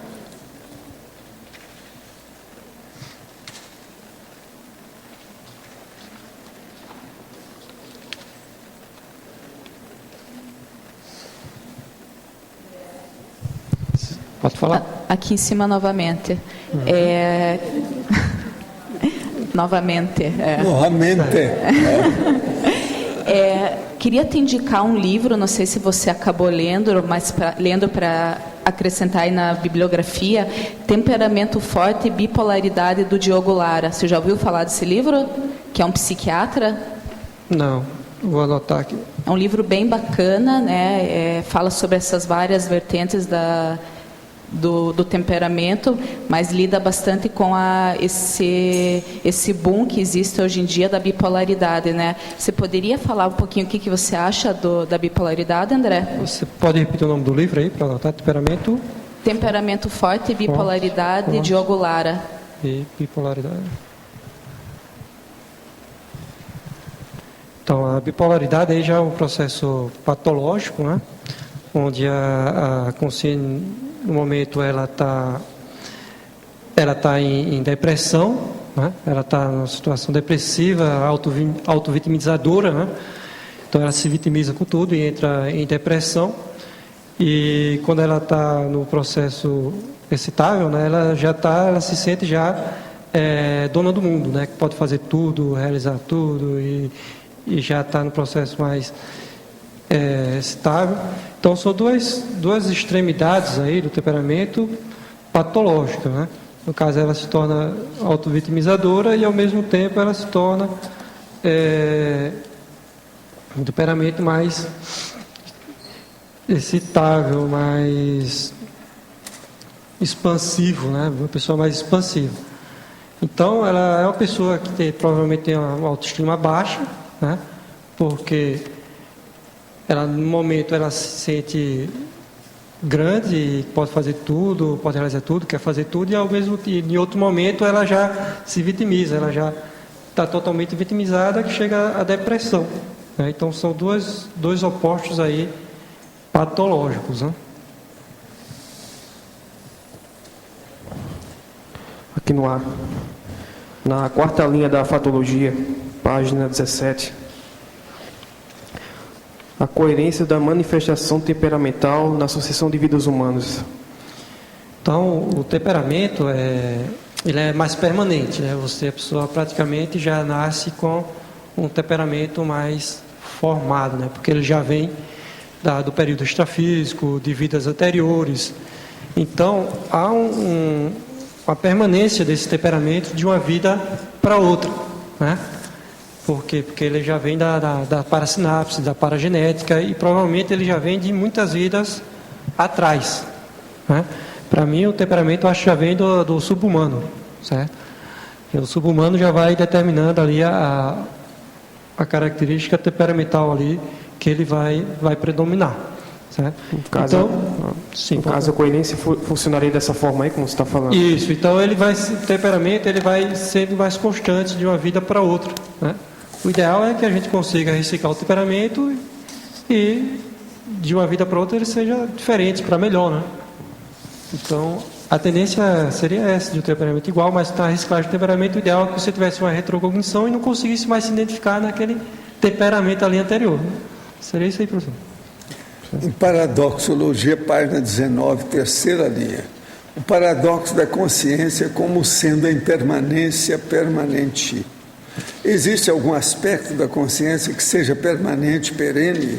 Pode falar? Aqui em cima novamente. Novamente. Queria te indicar um livro, não sei se você acabou lendo, mas lendo para acrescentar aí na bibliografia, Temperamento Forte e Bipolaridade, do Diogo Lara. Você já ouviu falar desse livro? Que é um psiquiatra? Não, vou anotar aqui. É um livro bem bacana, né? Fala sobre essas várias vertentes do temperamento, mas lida bastante com esse boom que existe hoje em dia da bipolaridade, né? Você poderia falar um pouquinho o que você acha da bipolaridade, André? Você pode repetir o nome do livro aí para anotar? Temperamento Forte e Bipolaridade, de Diogo Lara. E bipolaridade. Então, a bipolaridade aí já é um processo patológico, né? Onde a consciência, no momento, ela está em depressão, né? Ela está numa situação depressiva, auto-vitimizadora, né? Então ela se vitimiza com tudo e entra em depressão. E quando ela está no processo excitável, né? Ela se sente dona do mundo, né? Que pode fazer tudo, realizar tudo e já está no processo mais estável. Então são duas extremidades aí do temperamento patológico, né? No caso, ela se torna auto-vitimizadora e ao mesmo tempo ela se torna um temperamento mais excitável, mais expansivo, né? Uma pessoa mais expansiva. Então ela é uma pessoa que provavelmente tem uma autoestima baixa, né? Porque no momento ela se sente grande, pode fazer tudo, pode realizar tudo, quer fazer tudo, e em outro momento ela já se vitimiza, ela já está totalmente vitimizada, que chega à depressão, né? Então são dois opostos aí patológicos, né? Aqui no ar. Na quarta linha da fatologia, página 17. A coerência da manifestação temperamental na sucessão de vidas humanas. Então, o temperamento ele é mais permanente, né? A pessoa praticamente já nasce com um temperamento mais formado, né? Porque ele já vem do período extrafísico, de vidas anteriores. Então, há uma permanência desse temperamento de uma vida para outra, né? Por quê? Porque ele já vem da parasinapse, da paragenética, e provavelmente ele já vem de muitas vidas atrás, né? Para mim, o temperamento eu acho que já vem do subhumano, certo? E o subhumano já vai determinando ali a característica temperamental ali que ele vai predominar, certo? No caso, a coerência funcionaria dessa forma aí, como você está falando? Isso, então o temperamento ele vai sendo mais constante de uma vida para outra, né? O ideal é que a gente consiga reciclar o temperamento e de uma vida para outra ele seja diferente, para melhor, né? Então, a tendência seria essa, de um temperamento igual, mas na reciclagem do temperamento, o ideal é que você tivesse uma retrocognição e não conseguisse mais se identificar naquele temperamento ali anterior, né? Seria isso aí, professor. Em Paradoxologia, página 19, terceira linha. O paradoxo da consciência como sendo a impermanência permanente. Existe algum aspecto da consciência que seja permanente, perene?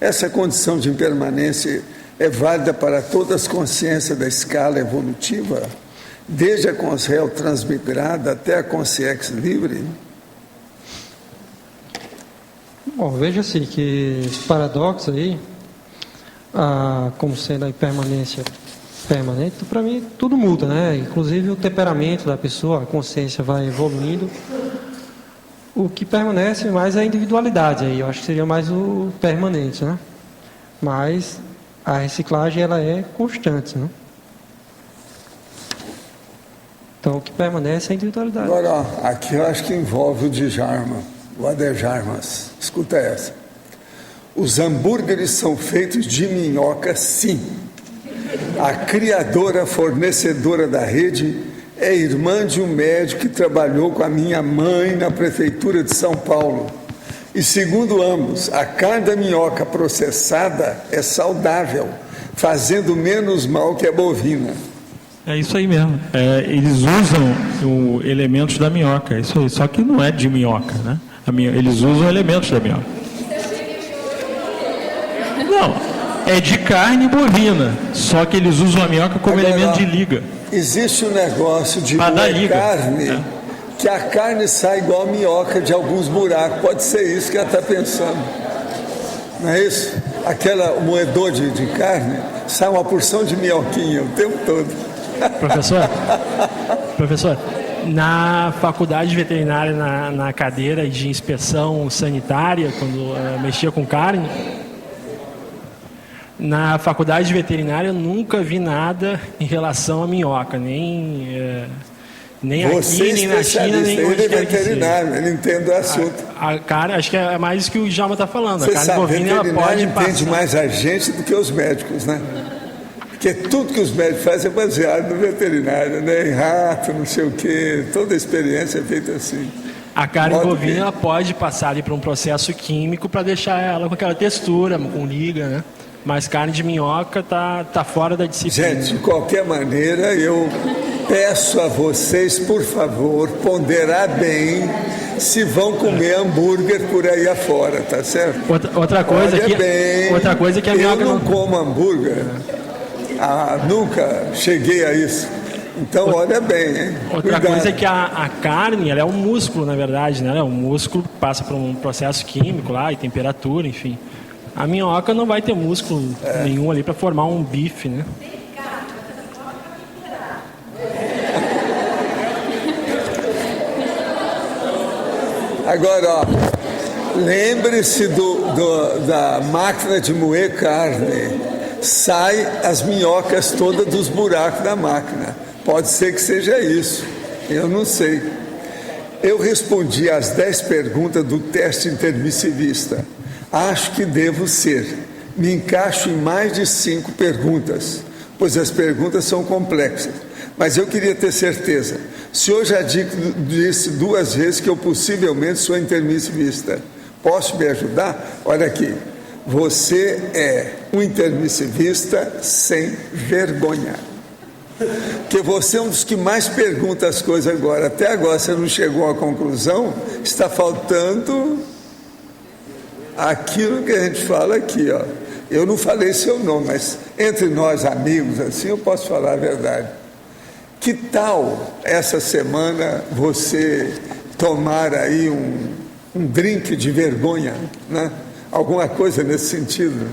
Essa condição de impermanência é válida para todas as consciências da escala evolutiva, desde a consciência transmigrada até a consciência livre? Bom, veja assim que esse paradoxo aí, como sendo a impermanência permanente, para mim tudo muda, né? Inclusive o temperamento da pessoa, a consciência vai evoluindo. O que permanece mais é a individualidade, aí eu acho que seria mais o permanente, né? Mas a reciclagem ela é constante, né? Então o que permanece é a individualidade. Agora, ó, aqui eu acho que envolve o Djalma, o Adjarmas. Escuta essa. Os hambúrgueres são feitos de minhoca, sim. A criadora fornecedora da rede é irmã de um médico que trabalhou com a minha mãe na prefeitura de São Paulo. E segundo ambos, a carne da minhoca processada é saudável, fazendo menos mal que a bovina. É isso aí mesmo. Eles usam elementos da minhoca, é isso aí. Só que não é de minhoca, né? Eles usam elementos da minhoca. Não, é de carne bovina, só que eles usam a minhoca como elemento de liga. Existe um negócio de carne, que a carne sai igual a minhoca de alguns buracos. Pode ser isso que ela está pensando. Não é isso? Aquela moedor de carne, sai uma porção de minhoquinha o tempo todo. Professor, na faculdade veterinária, na cadeira de inspeção sanitária, quando mexia com carne, na faculdade veterinária eu nunca vi nada em relação à minhoca, nem Você aqui, nem na China, nem onde quer que seja. Ele é veterinário, ele entende o assunto. A carne, acho que é mais que o Djalma está falando. Você a carne sabe, bovina ela pode entende passar. mais a gente do que os médicos, né? Porque tudo que os médicos fazem é baseado no veterinário, né? Em rato, não sei o quê, toda a experiência é feita assim. A carne bovina ela pode passar ali para um processo químico para deixar ela com aquela textura, com liga, né? Mas carne de minhoca tá fora da disciplina. Gente, de qualquer maneira, eu peço a vocês, por favor, ponderar bem se vão comer hambúrguer por aí afora, tá certo? Outra coisa que a minhoca eu não como hambúrguer. Nunca cheguei a isso. Então, olha bem, hein? Outra coisa é que a carne, ela é um músculo, na verdade, né? O músculo passa por um processo químico lá, e temperatura, enfim. A minhoca não vai ter músculo nenhum ali para formar um bife, né? Agora, ó, lembre-se da máquina de moer carne. Sai as minhocas todas dos buracos da máquina. Pode ser que seja isso. Eu não sei. Eu respondi às 10 perguntas do teste intermissivista. Acho que devo ser. Me encaixo em mais de 5 perguntas, pois as perguntas são complexas. Mas eu queria ter certeza. O senhor já disse 2 vezes que eu possivelmente sou intermissivista. Posso me ajudar? Olha aqui. Você é um intermissivista sem vergonha. Porque você é um dos que mais pergunta as coisas agora. Até agora você não chegou à conclusão. Está faltando aquilo que a gente fala aqui, ó. Eu não falei seu nome, mas entre nós amigos assim eu posso falar a verdade. Que tal essa semana você tomar aí um drink de vergonha, né? Alguma coisa nesse sentido.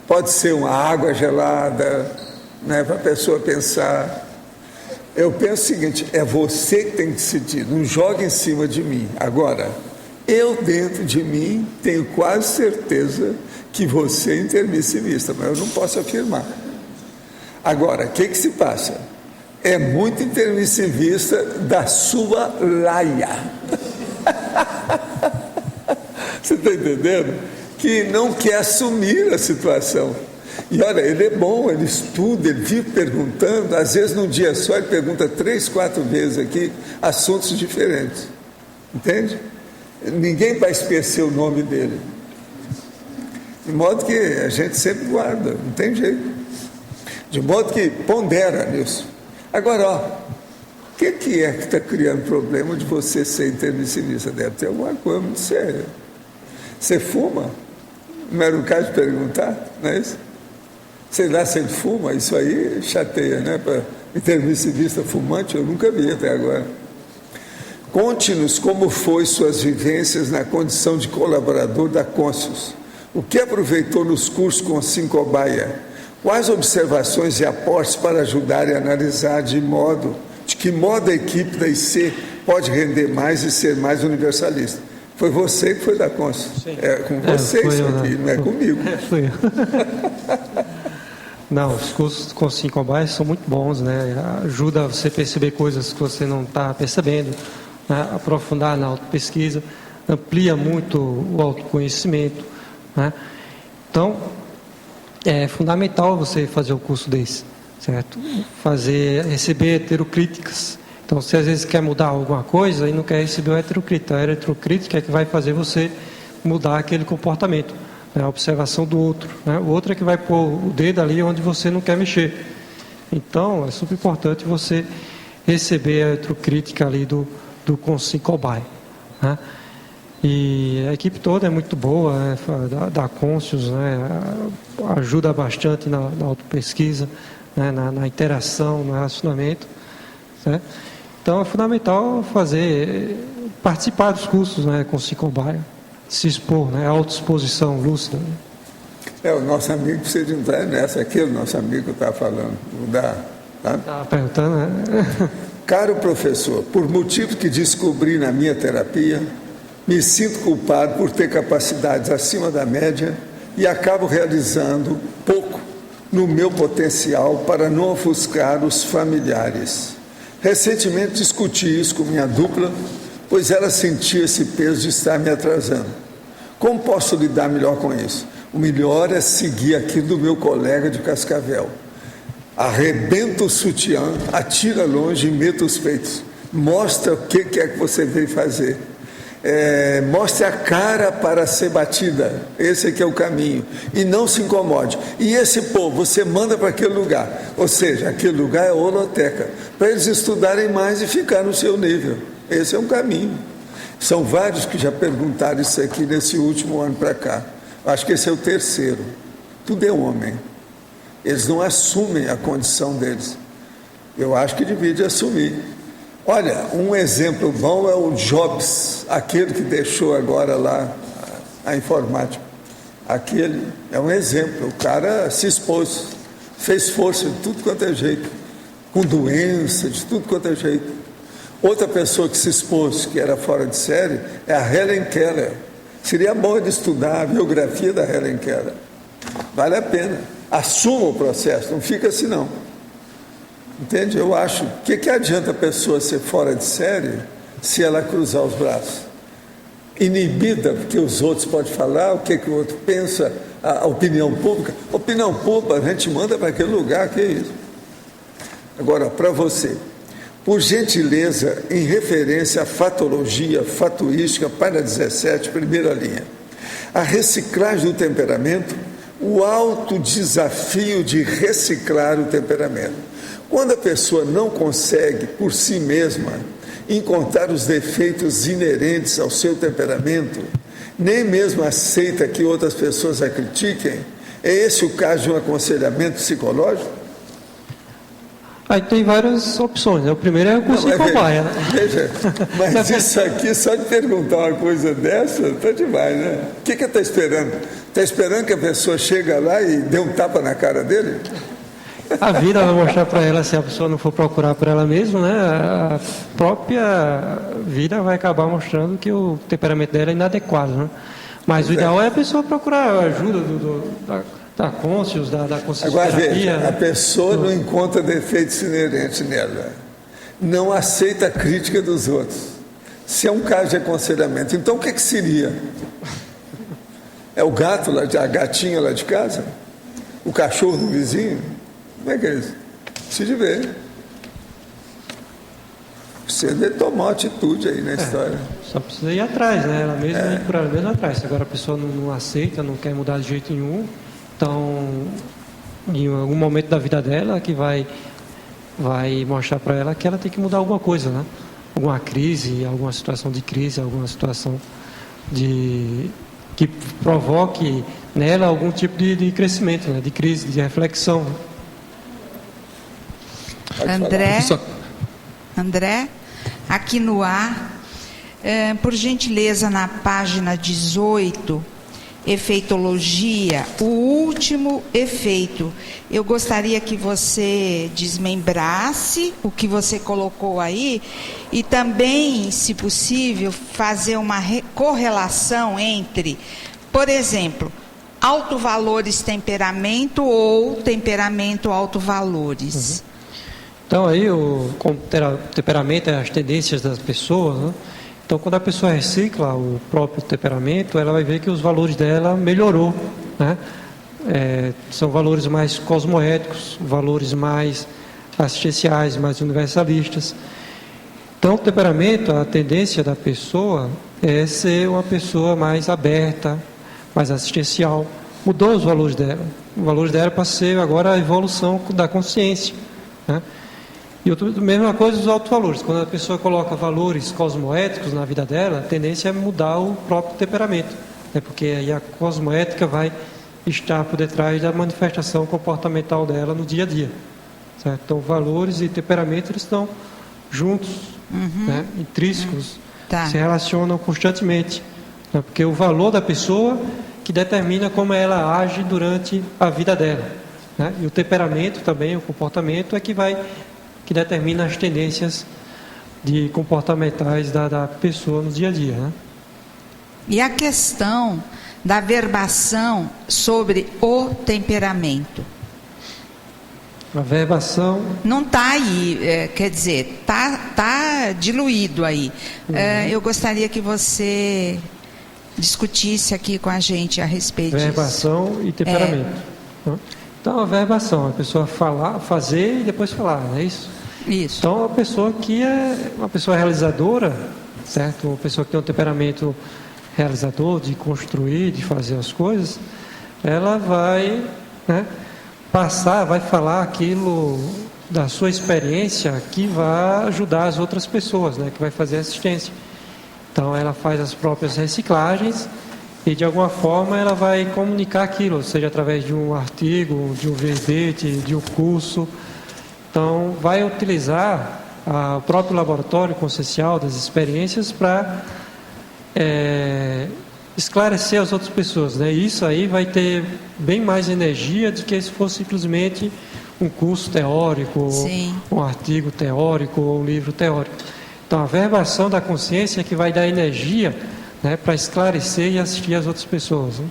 Pode ser uma água gelada, né, para a pessoa pensar. Eu penso o seguinte, é você que tem que decidir, não joga em cima de mim. Agora, eu dentro de mim tenho quase certeza que você é intermissivista, mas eu não posso afirmar. Agora, o que se passa? É muito intermissivista da sua laia. Você está entendendo? Que não quer assumir a situação. E olha, ele é bom, ele estuda, ele vive perguntando, às vezes num dia só ele pergunta 3, 4 vezes aqui, assuntos diferentes. Entende? Ninguém vai esquecer o nome dele. De modo que a gente sempre guarda, não tem jeito. De modo que pondera nisso. Agora, ó, O que é que está criando problema de você ser intermissivista? Deve ter alguma coisa muito séria. Você fuma? Não era o caso de perguntar, não é isso? Sei lá se ele fuma, isso aí chateia, né? Para intermissivista fumante, eu nunca vi até agora. Conte-nos como foi suas vivências na condição de colaborador da Conscius. O que aproveitou nos cursos com Sincobaia? Quais observações e aportes para ajudar e analisar de que modo a equipe da IC pode render mais e ser mais universalista? Foi você que foi da Conscius. Sim. É com você isso aqui, não é comigo. Foi eu. Não, os cursos com Sincobaia são muito bons, né? Ajuda você a perceber coisas que você não está percebendo, né? Aprofundar na autopesquisa, amplia muito o autoconhecimento, né? Então, é fundamental você fazer o curso desse, certo? Receber heterocríticas. Então, se às vezes quer mudar alguma coisa e não quer receber o heterocrítica, a heterocrítica é que vai fazer você mudar aquele comportamento, né? A observação do outro, né? O outro é que vai pôr o dedo ali onde você não quer mexer. Então, é super importante você receber a heterocrítica ali do Sincobaia, né? E a equipe toda é muito boa, né? da Conscius, né? Ajuda bastante na autopesquisa, né? na interação, no relacionamento, né? Então é fundamental participar dos cursos, né? Com Sincobaia, se expor, né? Autoexposição lúcida. O nosso amigo precisa entrar nessa, aquele nosso amigo que eu estava falando, Estava perguntando, né? Caro professor, por motivos que descobri na minha terapia, me sinto culpado por ter capacidades acima da média e acabo realizando pouco no meu potencial para não ofuscar os familiares. Recentemente discuti isso com minha dupla, pois ela sentia esse peso de estar me atrasando. Como posso lidar melhor com isso? O melhor é seguir aquilo do meu colega de Cascavel. Arrebenta o sutiã, atira longe e meta os peitos. Mostra o que é que você veio fazer. Mostre a cara para ser batida. Esse aqui é o caminho. E não se incomode. E esse povo, você manda para aquele lugar. Ou seja, aquele lugar é holoteca. Para eles estudarem mais e ficar no seu nível. Esse é um caminho. São vários que já perguntaram isso aqui nesse último ano para cá. Acho que esse é o terceiro. Tudo é homem. Eles não assumem a condição deles. Eu acho que devia assumir. Olha, um exemplo bom é o Jobs, aquele que deixou agora lá a informática. Aquele é um exemplo. O cara se expôs, fez força de tudo quanto é jeito, com doença, de tudo quanto é jeito. Outra pessoa que se expôs, que era fora de série, é a Helen Keller. Seria bom de estudar a biografia da Helen Keller. Vale a pena. Assuma o processo, não fica assim não. Entende? Eu acho, o que adianta a pessoa ser fora de série se ela cruzar os braços? Inibida, porque os outros podem falar, o que o outro pensa, a opinião pública. Opinião pública, a gente manda para aquele lugar, que é isso. Agora, para você, por gentileza, em referência à fatologia, fatuística, página 17, primeira linha. A reciclagem do temperamento, o alto desafio de reciclar o temperamento. Quando a pessoa não consegue, por si mesma, encontrar os defeitos inerentes ao seu temperamento, nem mesmo aceita que outras pessoas a critiquem, é esse o caso de um aconselhamento psicológico? Aí tem várias opções, né? O primeiro é o Sincobaia, né? Veja, mas isso aqui, só de perguntar uma coisa dessa, tá demais, né? O que está esperando? Está esperando que a pessoa chegue lá e dê um tapa na cara dele? A vida vai mostrar para ela, se a pessoa não for procurar por ela mesma, né? A própria vida vai acabar mostrando que o temperamento dela é inadequado, né? Mas o ideal é a pessoa procurar a ajuda da Conscius, da consciência. Agora veja, a pessoa não encontra defeitos inerentes nela, não aceita a crítica dos outros. Se é um caso de aconselhamento, então o que seria? É o gato lá, a gatinha lá de casa? O cachorro do vizinho? Como é que é isso? Precisa ver. Você deve tomar uma atitude aí na história. Só precisa ir atrás, né? Ela mesma ir por ela mesma atrás. Se agora a pessoa não aceita, não quer mudar de jeito nenhum, então, em algum momento da vida dela, que vai vai mostrar para ela que ela tem que mudar alguma coisa, né? Alguma crise, alguma situação de crise, alguma situação que provoque nela algum tipo de crescimento, né? De crise, de reflexão. André, aqui no ar, por gentileza, na página 18, efeitologia, o último efeito. Eu gostaria que você desmembrasse o que você colocou aí e também, se possível, fazer uma correlação entre, por exemplo, alto valores temperamento ou temperamento alto valores. Então aí o temperamento é as tendências das pessoas, né? Então quando a pessoa recicla o próprio temperamento, ela vai ver que os valores dela melhorou, né? São valores mais cosmoéticos, valores mais assistenciais, mais universalistas. Então o temperamento, a tendência da pessoa é ser uma pessoa mais aberta, mais assistencial. Mudou os valores dela. Os valores dela para ser agora a evolução da consciência, né? E a mesma coisa os altos valores. Quando a pessoa coloca valores cosmoéticos na vida dela, a tendência é mudar o próprio temperamento, né? Porque aí a cosmoética vai estar por detrás da manifestação comportamental dela no dia a dia, certo? Então valores e temperamento eles estão juntos, né? Intrínsecos, se relacionam constantemente, né? Porque o valor da pessoa que determina como ela age durante a vida dela, né? E o temperamento também, o comportamento é que determina as tendências comportamentais da pessoa no dia a dia, né? E a questão da verbação sobre o temperamento? A verbação... Não está aí, quer dizer, tá diluído aí. Eu gostaria que você discutisse aqui com a gente a respeito disso. Verbação e temperamento. Então, a verbação, a pessoa falar, fazer e depois falar, não é isso? Isso. Então, a pessoa que é uma pessoa realizadora, certo? Uma pessoa que tem um temperamento realizador, de construir, de fazer as coisas, ela vai, né, vai falar aquilo da sua experiência que vai ajudar as outras pessoas, né, que vai fazer assistência. Então, ela faz as próprias reciclagens e, de alguma forma, ela vai comunicar aquilo, seja através de um artigo, de um verbete, de um curso. Então, vai utilizar o próprio laboratório consciencial das experiências para esclarecer as outras pessoas, né? Isso aí vai ter bem mais energia do que se fosse simplesmente um curso teórico, um artigo teórico ou um livro teórico. Então, a verbação da consciência é que vai dar energia, né, para esclarecer e assistir as outras pessoas, né?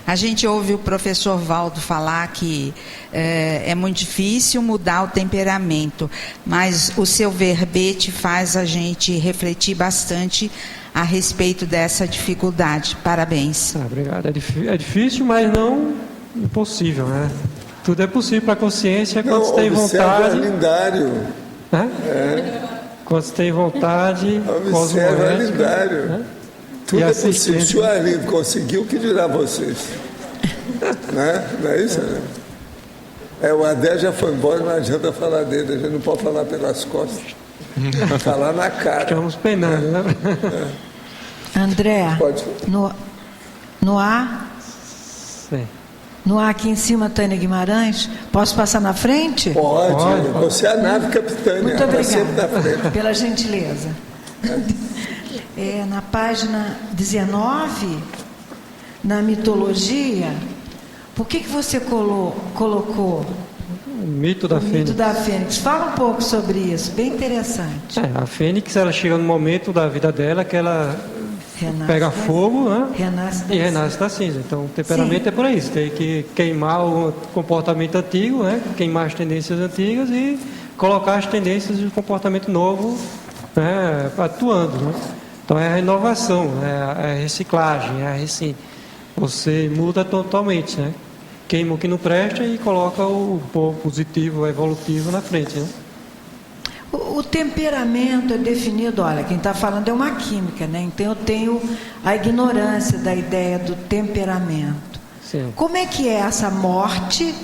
A gente ouve o professor Valdo falar que é muito difícil mudar o temperamento, mas o seu verbete faz a gente refletir bastante a respeito dessa dificuldade. Parabéns. Obrigado. É difícil, mas não impossível, né? Tudo é possível para a consciência quando você tem vontade. O Arlindário. Quando você tem vontade, observa o Arlindário. Né? Tudo é possível. Se o Arlindo conseguiu, o que dirá vocês? Né? Não é isso, né? O Adé já foi embora, não adianta falar dele, a gente não pode falar pelas costas. Falar na cara. Estamos penando, né? André, pode. No ar? Sim. No ar aqui em cima, Tânia Guimarães. Posso passar na frente? Pode. Você é a nave capitânia. Muito obrigada pela gentileza. Na página 19, na mitologia, por que você colocou o mito da Fênix? Mito da Fênix. Fala um pouco sobre isso, bem interessante. A Fênix, ela chega no momento da vida dela que ela pega fogo, né? Renasce da cinza. Então, o temperamento é por aí. Você tem que queimar o comportamento antigo, né? Queimar as tendências antigas e colocar as tendências de comportamento novo, né? Atuando, né? Então, é a renovação, é a reciclagem, você muda totalmente, né? Queima o que não presta e coloca o positivo, o evolutivo na frente, né? O temperamento é definido, olha, quem está falando é uma química, né? Então eu tenho a ignorância da ideia do temperamento. Sim. Como é que é essa morte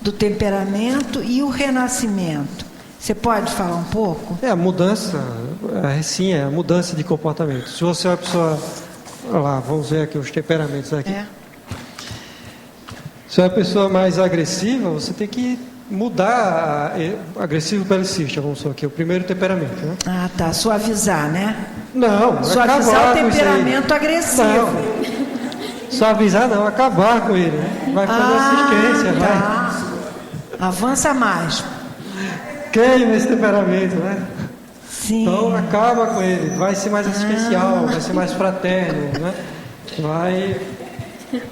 do temperamento e o renascimento. Você pode falar um pouco? A mudança, sim, é a mudança de comportamento. Se você é uma pessoa, olha lá, vamos ver aqui os temperamentos aqui. Se é uma pessoa mais agressiva, você tem que mudar agressivo belicista, vamos supor aqui, o primeiro temperamento, né? Ah, tá, suavizar, né? Não, suavizar o temperamento agressivo. Não. Suavizar não, acabar com ele, né? Vai fazer assistência, tá. Avança mais. Queima esse temperamento, né? Sim. Então acaba com ele, vai ser mais assistencial, vai ser mais fraterno, né? Vai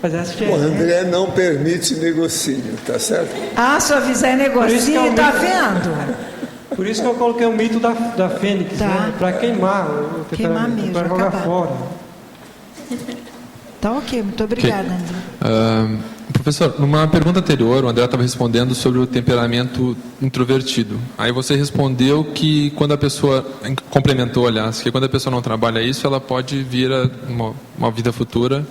fazer assistência. O André não permite negocínio, tá certo? Suavizar é negocinho, tá vendo? Por isso que eu coloquei o mito da Fênix, né? Para queimar o temperamento, para jogar fora. Tá ok, muito obrigada, André. Professor, numa pergunta anterior, o André estava respondendo sobre o temperamento introvertido. Aí você respondeu que quando a pessoa, complementou, aliás, que quando a pessoa não trabalha isso, ela pode vir a uma vida futura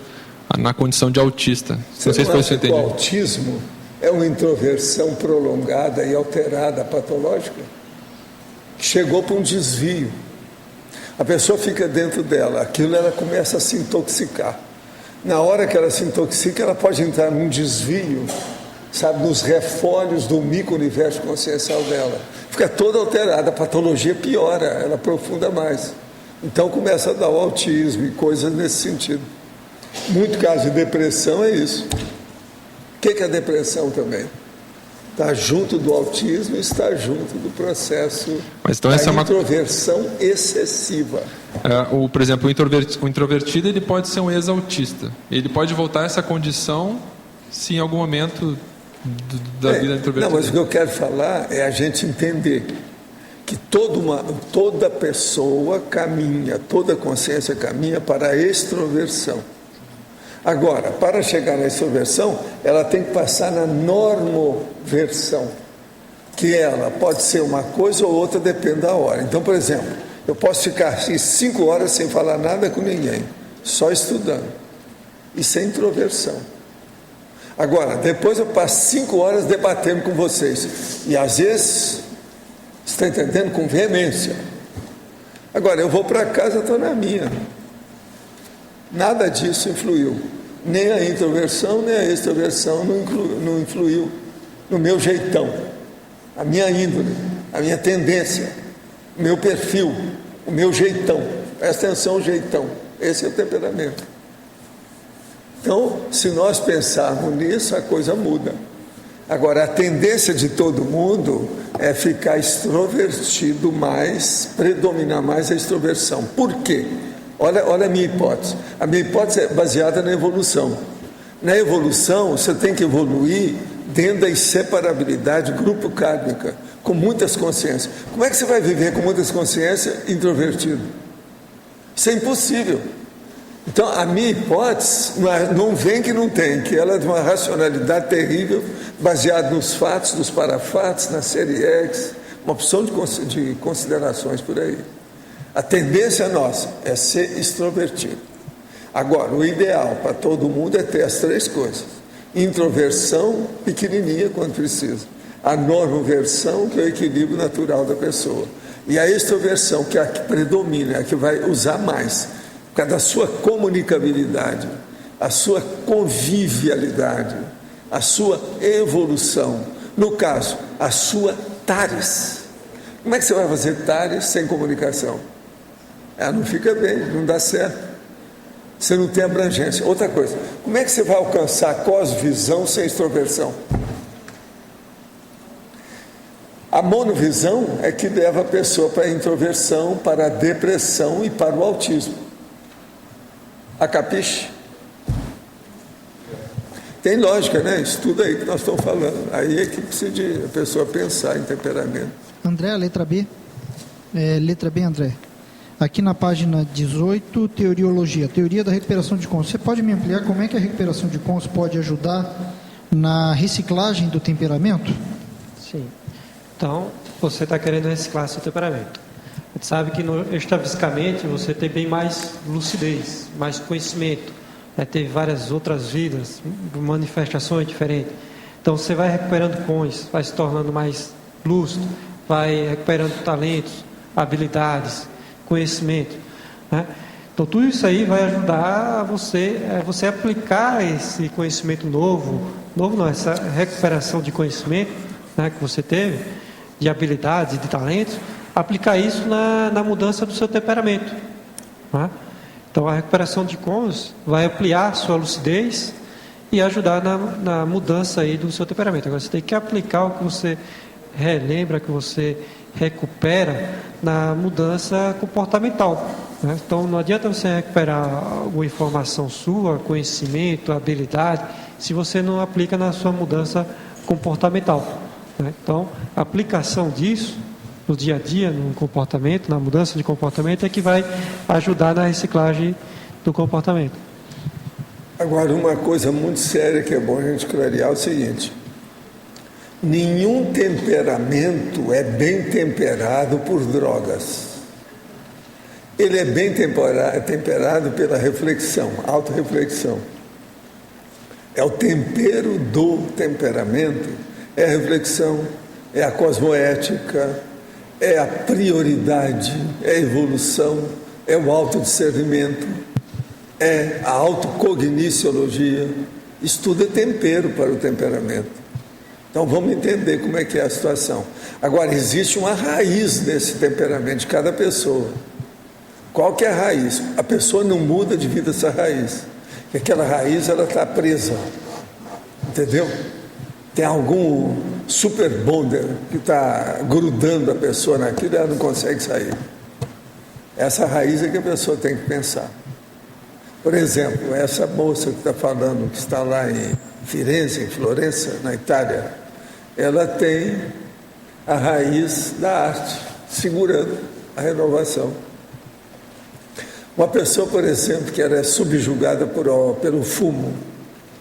na condição de autista. Não sei se foi isso que eu entendi. O autismo é uma introversão prolongada e alterada, patológica, que chegou para um desvio. A pessoa fica dentro dela, aquilo ela começa a se intoxicar. Na hora que ela se intoxica, ela pode entrar num desvio, sabe, nos refólhos do micro-universo consciencial dela. Fica toda alterada, a patologia piora, ela aprofunda mais. Então começa a dar o autismo e coisas nesse sentido. Muito caso de depressão é isso. O que é a depressão também? Está junto do autismo e está junto do processo da introversão excessiva. Por exemplo, o introvertido ele pode ser um ex-autista. Ele pode voltar a essa condição se em algum momento da vida introvertida. Não, mas o que eu quero falar é a gente entender que toda pessoa caminha, toda consciência caminha para a extroversão. Agora, para chegar na extroversão, ela tem que passar na normoversão, que ela pode ser uma coisa ou outra, depende da hora. Então, por exemplo, eu posso ficar 5 horas sem falar nada com ninguém, só estudando. Isso é introversão. Agora, depois eu passo 5 horas debatendo com vocês. E às vezes, você está entendendo, com veemência. Agora, eu vou para casa, estou na minha. Nada disso influiu. Nem a introversão, nem a extroversão não influiu no meu jeitão, a minha índole, a minha tendência, o meu perfil, o meu jeitão. Presta atenção, o jeitão. Esse é o temperamento. Então, se nós pensarmos nisso, a coisa muda. Agora, a tendência de todo mundo é ficar extrovertido mais, predominar mais a extroversão. Por quê? Olha a minha hipótese. A minha hipótese é baseada na evolução. Na evolução, você tem que evoluir dentro da inseparabilidade grupo kármica, com muitas consciências. Como é que você vai viver com muitas consciências introvertido? Isso é impossível. Então, a minha hipótese não vem que não tem, que ela é de uma racionalidade terrível, baseada nos fatos, nos parafatos, na série X, uma opção de considerações por aí. A tendência nossa é ser extrovertido. Agora, o ideal para todo mundo é ter as 3 coisas. Introversão pequenininha quando precisa. A normoversão, que é o equilíbrio natural da pessoa. E a extroversão, que é a que predomina, é a que vai usar mais. Por causa da sua comunicabilidade, a sua convivialidade, a sua evolução. No caso, a sua tares. Como é que você vai fazer tares sem comunicação? Não fica bem, não dá certo. Você não tem abrangência. Outra coisa, como é que você vai alcançar a cosvisão sem extroversão? A monovisão é que leva a pessoa para a introversão, para a depressão e para o autismo. A capiche? Tem lógica, né? Estuda aí que nós estamos falando. Aí é que precisa de a pessoa pensar em temperamento. André, letra B. Letra B, André. Aqui na página 18, teoriologia, teoria da recuperação de consciência. Você pode me ampliar como é que a recuperação de consciência pode ajudar na reciclagem do temperamento? Sim. Então, você está querendo reciclar seu temperamento. A gente sabe que extravasicamente você tem bem mais lucidez, mais conhecimento, teve várias outras vidas, manifestações diferentes. Então você vai recuperando cons, vai se tornando mais lúcido, vai recuperando talentos, habilidades, conhecimento, né? Então tudo isso aí vai ajudar você aplicar esse conhecimento novo não, essa recuperação de conhecimento, né, que você teve, de habilidades e de talentos, aplicar isso na mudança do seu temperamento, né? Então a recuperação de cons vai ampliar a sua lucidez e ajudar na mudança aí do seu temperamento. Agora você tem que aplicar o que você relembra, que você recupera na mudança comportamental, né? Então não adianta você recuperar alguma informação sua, conhecimento, habilidade, se você não aplica na sua mudança comportamental, né? Então a aplicação disso no dia a dia, no comportamento, na mudança de comportamento, é que vai ajudar na reciclagem do comportamento. Agora, uma coisa muito séria que é bom a gente clarear é o seguinte: nenhum temperamento é bem temperado por drogas. Ele é bem temperado pela reflexão, autorreflexão. É o tempero do temperamento, é a reflexão, é a cosmoética, é a prioridade, é a evolução, é o autodiscernimento, é a autocogniciologia. Isso tudo é tempero para o temperamento. Então vamos entender como é que é a situação. Agora, existe uma raiz desse temperamento de cada pessoa. Qual que é a raiz? A pessoa não muda devido a essa raiz. Porque aquela raiz, ela está presa. Entendeu? Tem algum super bonder que está grudando a pessoa naquilo e ela não consegue sair. Essa raiz é que a pessoa tem que pensar. Por exemplo, essa moça que está falando, que está lá em Firenze, em Florença, na Itália, ela tem a raiz da arte, segurando a renovação. Uma pessoa, por exemplo, que era subjugada pelo fumo,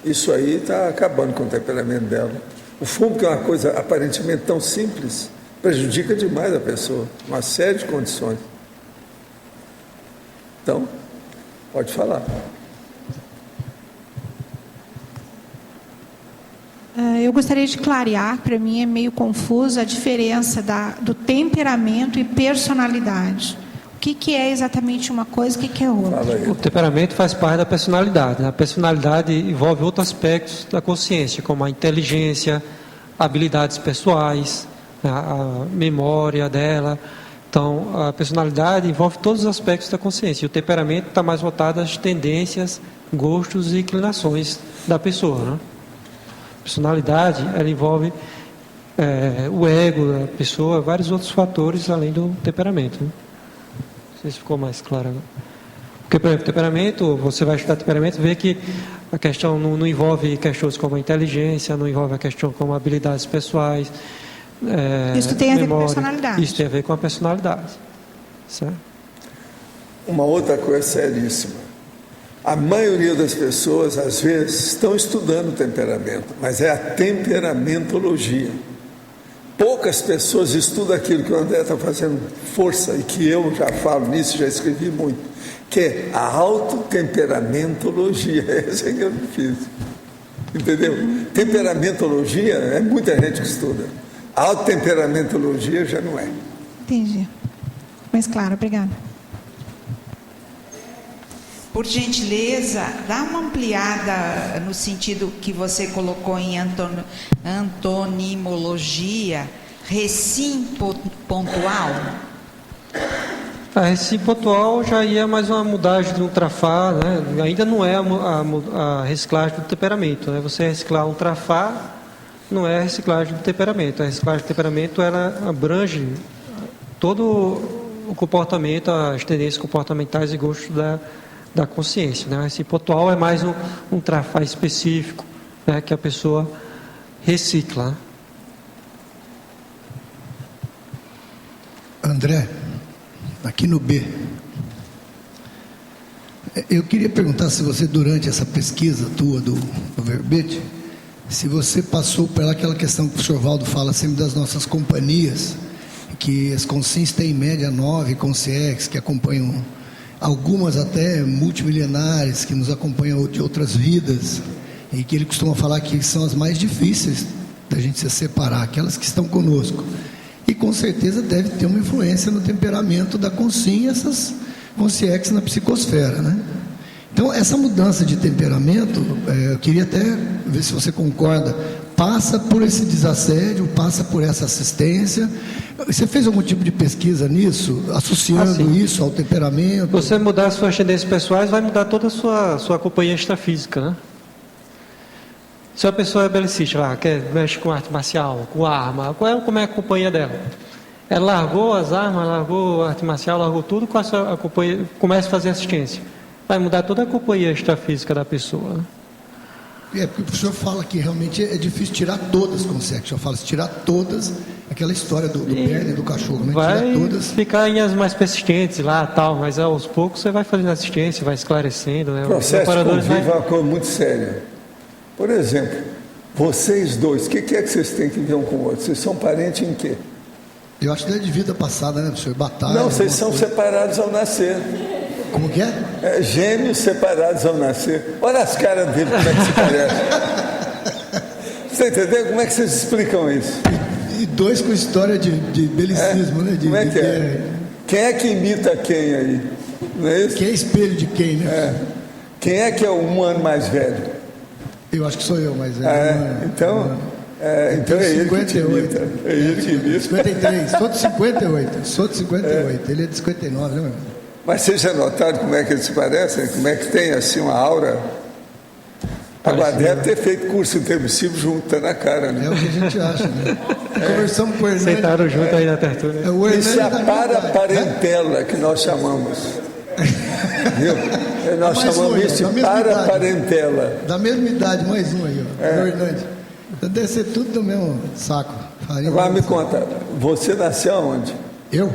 isso aí está acabando com o temperamento dela. O fumo, que é uma coisa aparentemente tão simples, prejudica demais a pessoa, uma série de condições. Então, pode falar. Eu gostaria de clarear, para mim é meio confuso a diferença do temperamento e personalidade. O que é exatamente uma coisa, o que é outra? O temperamento faz parte da personalidade, né? A personalidade envolve outros aspectos da consciência, como a inteligência, habilidades pessoais, a memória dela. Então, a personalidade envolve todos os aspectos da consciência. E o temperamento está mais voltado às tendências, gostos e inclinações da pessoa, né? A personalidade, ela envolve o ego da pessoa, vários outros fatores além do temperamento, né? Não sei se ficou mais claro agora. Porque, por exemplo, temperamento, você vai estudar temperamento, vê que a questão não envolve questões como a inteligência, não envolve a questão como habilidades pessoais. Isso tem a ver memória, com personalidade. Isso tem a ver com a personalidade. Certo? Uma outra coisa seríssima. A maioria das pessoas, às vezes, estão estudando temperamento, mas é a temperamentologia. Poucas pessoas estudam aquilo que o André está fazendo força e que eu já falo nisso, já escrevi muito, que é a autotemperamentologia. Essa é que eu fiz. Entendeu? Temperamentologia é muita gente que estuda. A autotemperamentologia já não é. Entendi. Mais claro, obrigada. Por gentileza, dá uma ampliada no sentido que você colocou em antonimologia, recim-pontual. A recim-pontual já ia mais uma mudagem de um trafar, né? Ainda não é a reciclagem do temperamento, né? Você reciclar um trafar não é a reciclagem do temperamento. A reciclagem do temperamento, ela abrange todo o comportamento, as tendências comportamentais e gostos da consciência, né? Esse pontual é mais um trafar específico, né, que a pessoa recicla. André, aqui no B, eu queria perguntar se você, durante essa pesquisa tua do verbete, se você passou por aquela questão que o Sr. Valdo fala sempre das nossas companhias, que as consciências têm em média 9 consciências que acompanham, algumas até multimilenares, que nos acompanham de outras vidas, e que ele costuma falar que são as mais difíceis da gente se separar, aquelas que estão conosco. E com certeza deve ter uma influência no temperamento da consciência, essas consciências na psicosfera, né? Então, essa mudança de temperamento, eu queria até ver se você concorda, passa por esse desassédio, passa por essa assistência. Você fez algum tipo de pesquisa nisso, associando isso ao temperamento? Você mudar as suas tendências pessoais, vai mudar toda a sua companhia extrafísica, né? Se a pessoa é belicista, lá, mexe com arte marcial, com arma, como é a companhia dela? Ela largou as armas, largou a arte marcial, largou tudo, com a companhia, começa a fazer assistência. Vai mudar toda a companhia extrafísica da pessoa, né? Porque o senhor fala que realmente é difícil tirar todas, como se eu falo, se tirar todas, aquela história do Bernie, do cachorro, né? Vai tirar todas. Ficar em as mais persistentes lá, tal, mas aos poucos você vai fazendo assistência, vai esclarecendo, né? O processo de convívio é uma coisa muito séria. Por exemplo, vocês dois, o que é que vocês têm que ver um com o outro? Vocês são parentes em quê? Eu acho que é de vida passada, né, professor? Batalha. Não, vocês são separados ao nascer. Como que é? Gêmeos separados ao nascer. Olha as caras dele, como é que se parece. Você entendeu? Como é que vocês explicam isso? E dois com história de belicismo, né? Como é que é? Quem é que imita quem aí? Não é isso? Quem é espelho de quem, né? Quem é que é um ano mais velho? Eu acho que sou eu, mas então é ele que te imita. É ele que imita. 53, sou de 58. Sou de 58. Ele é de 59, né, meu irmão? Mas vocês já notaram como é que eles se parecem? Como é que tem assim uma aura? Agora deve ter feito curso intermissivo junto, tá na cara, né? É o que a gente acha, né? Conversamos com o Hernani. Sentaram junto aí na tertúlia. Isso é a paraparentela que nós chamamos. Viu? Nós chamamos isso de paraparentela. Da mesma idade, mais um aí, ó. O Hernani. Deve ser tudo do mesmo saco. Agora me conta, você nasceu onde? Eu?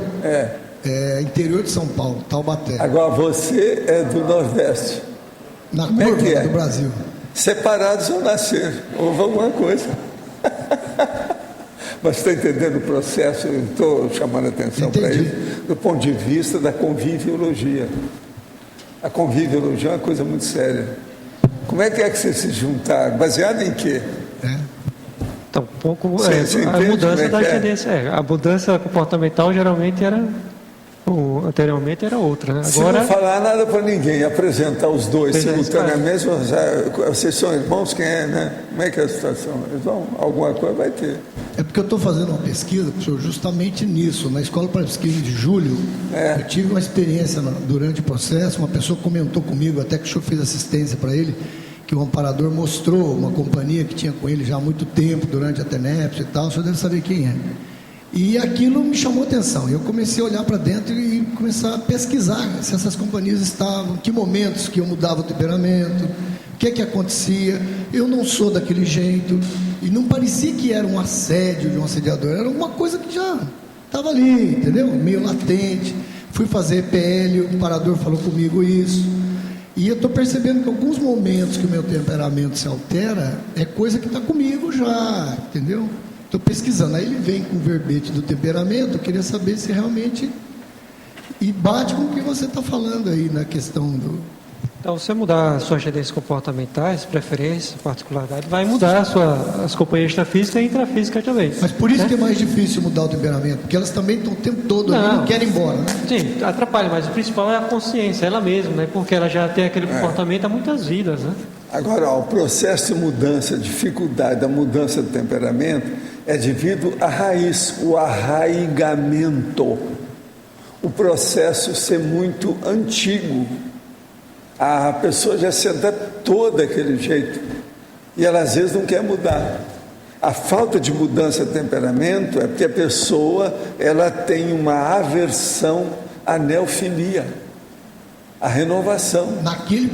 Interior de São Paulo, Taubaté. Agora você é do Nordeste. Na curva do Brasil. Separados ao nascer. Houve alguma coisa. Mas está entendendo o processo? Eu estou chamando a atenção para isso, do ponto de vista da conviviologia. A conviviologia é uma coisa muito séria. Como é que vocês se juntaram? Baseado em quê? Então, um pouco a mudança da tendência. A mudança comportamental geralmente era, anteriormente era outra, né? Agora, se não falar nada para ninguém, apresentar os dois simultaneamente, vocês são irmãos, quem é, né? Como é que é a situação? Então, alguma coisa vai ter. É porque eu estou fazendo uma pesquisa, professor, justamente nisso. Na Escola para Pesquisa de julho, eu tive uma experiência durante o processo, uma pessoa comentou comigo, até que o senhor fez assistência para ele, que o amparador mostrou uma companhia que tinha com ele já há muito tempo, durante a TENEPS e tal, o senhor deve saber quem é. E aquilo me chamou a atenção. Eu comecei a olhar para dentro e começar a pesquisar se essas companhias estavam, que momentos que eu mudava o temperamento, o que acontecia. Eu não sou daquele jeito. E não parecia que era um assédio de um assediador, era uma coisa que já estava ali, entendeu? Meio latente. Fui fazer EPL, o amparador falou comigo isso. E eu estou percebendo que alguns momentos que o meu temperamento se altera, é coisa que está comigo já, entendeu? Estou pesquisando. Aí ele vem com o verbete do temperamento, eu queria saber se realmente... E bate com o que você está falando aí na questão do... Então, você mudar as suas tendências comportamentais, preferências, particularidades, vai mudar as companhias extrafísicas e intrafísicas também. Mas por isso que é mais difícil mudar o temperamento, porque elas também estão o tempo todo ali, não querem ir embora, né? Sim, atrapalha, mas o principal é a consciência, ela mesma, né? Porque ela já tem aquele comportamento há muitas vidas, né? Agora, o processo de mudança, a dificuldade da mudança do temperamento é devido à raiz, o arraigamento. O processo ser muito antigo. A pessoa já se adaptou daquele jeito e ela às vezes não quer mudar. A falta de mudança de temperamento é porque a pessoa ela tem uma aversão à neofilia, à renovação,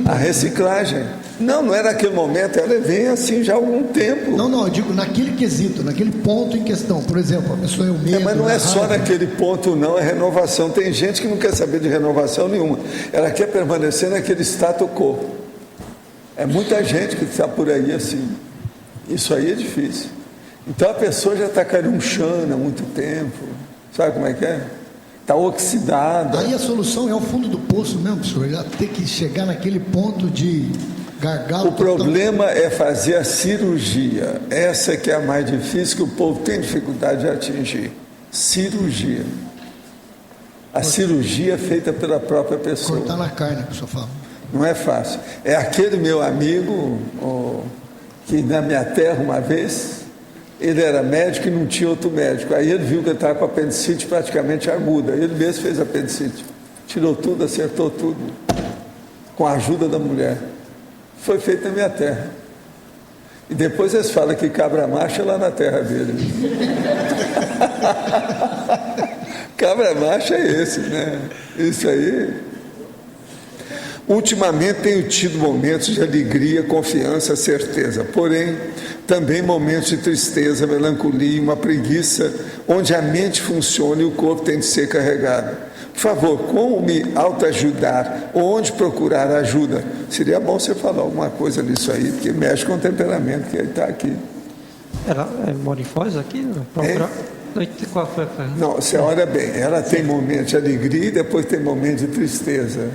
à reciclagem. Não é naquele momento, ela vem assim já há algum tempo. Não, eu digo naquele quesito, naquele ponto em questão. Por exemplo, a pessoa é o medo. Mas não é só naquele ponto, não, é renovação. Tem gente que não quer saber de renovação nenhuma. Ela quer permanecer naquele status quo. É muita gente que está por aí assim. Isso aí é difícil. Então a pessoa já está carunchando há muito tempo. Sabe como é que é? Está oxidada. Aí a solução é o fundo do poço mesmo, professor. Ela tem que chegar naquele ponto de Gargalo o problema é fazer a cirurgia. Essa que é a mais difícil, que o povo tem dificuldade de atingir. Cirurgia. A cirurgia é feita pela própria pessoa. Cortar na carne, que o senhor fala. Não é fácil. É aquele meu amigo, que na minha terra uma vez, ele era médico e não tinha outro médico. Aí ele viu que ele estava com apendicite praticamente aguda. Ele mesmo fez apendicite. Tirou tudo, acertou tudo. Com a ajuda da mulher. Foi feito na minha terra. E depois eles falam que cabra macho é lá na terra dele. Cabra macho é esse, né? Isso aí. Ultimamente tenho tido momentos de alegria, confiança, certeza. Porém, também momentos de tristeza, melancolia e uma preguiça, onde a mente funciona e o corpo tem de ser carregado. Por favor, como me autoajudar? Ou onde procurar ajuda? Seria bom você falar alguma coisa nisso aí, porque mexe com o temperamento que ele está aqui. Ela mora em Foz aqui? Qual foi a pergunta? Não, você olha bem, ela tem momentos de alegria e depois tem momentos de tristeza.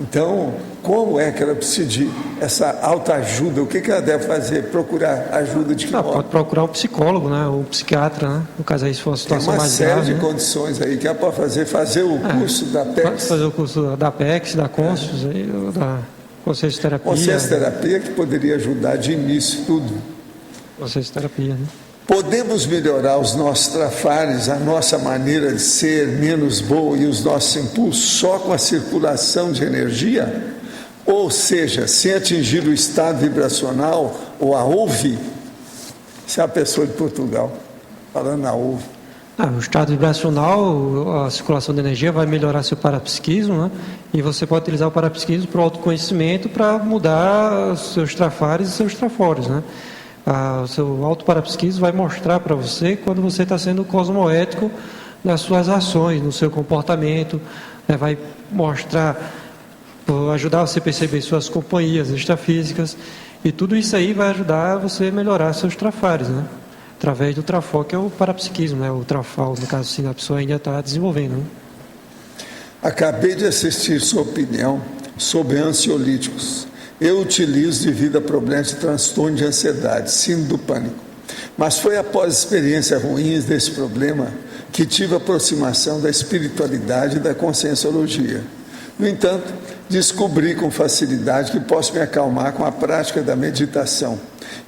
Então, como é que ela precisa de essa autoajuda? O que ela deve fazer? Procurar ajuda de que modo? Pode procurar um psicólogo, né? Ou um psiquiatra, né? No caso aí, se for uma situação mais grave. Tem uma série de condições aí que ela pode fazer o curso da PEX. Fazer o curso da PEX, da Conscius, da Consciência Terapia. Consciência Terapia que poderia ajudar de início tudo. Consciência Terapia, né? Podemos melhorar os nossos trafares, a nossa maneira de ser menos boa e os nossos impulsos só com a circulação de energia? Ou seja, sem atingir o estado vibracional ou a ouve? Isso é a pessoa de Portugal, falando na ouve. O estado vibracional, a circulação de energia vai melhorar seu parapsiquismo, né? E você pode utilizar o parapsiquismo para o autoconhecimento para mudar os seus trafares e seus trafores, né? O seu autoparapsiquismo vai mostrar para você quando você está sendo cosmoético nas suas ações, no seu comportamento, né? Vai mostrar, ajudar você a perceber suas companhias extrafísicas, e tudo isso aí vai ajudar você a melhorar seus trafares, né? Através do trafó, que é o parapsiquismo, né? O trafal, no caso assim, a pessoa ainda está desenvolvendo, né? Acabei de assistir sua opinião sobre ansiolíticos. Eu utilizo devido a problemas de transtorno de ansiedade, síndrome do pânico. Mas foi após experiências ruins desse problema que tive aproximação da espiritualidade e da conscienciologia. No entanto, descobri com facilidade que posso me acalmar com a prática da meditação.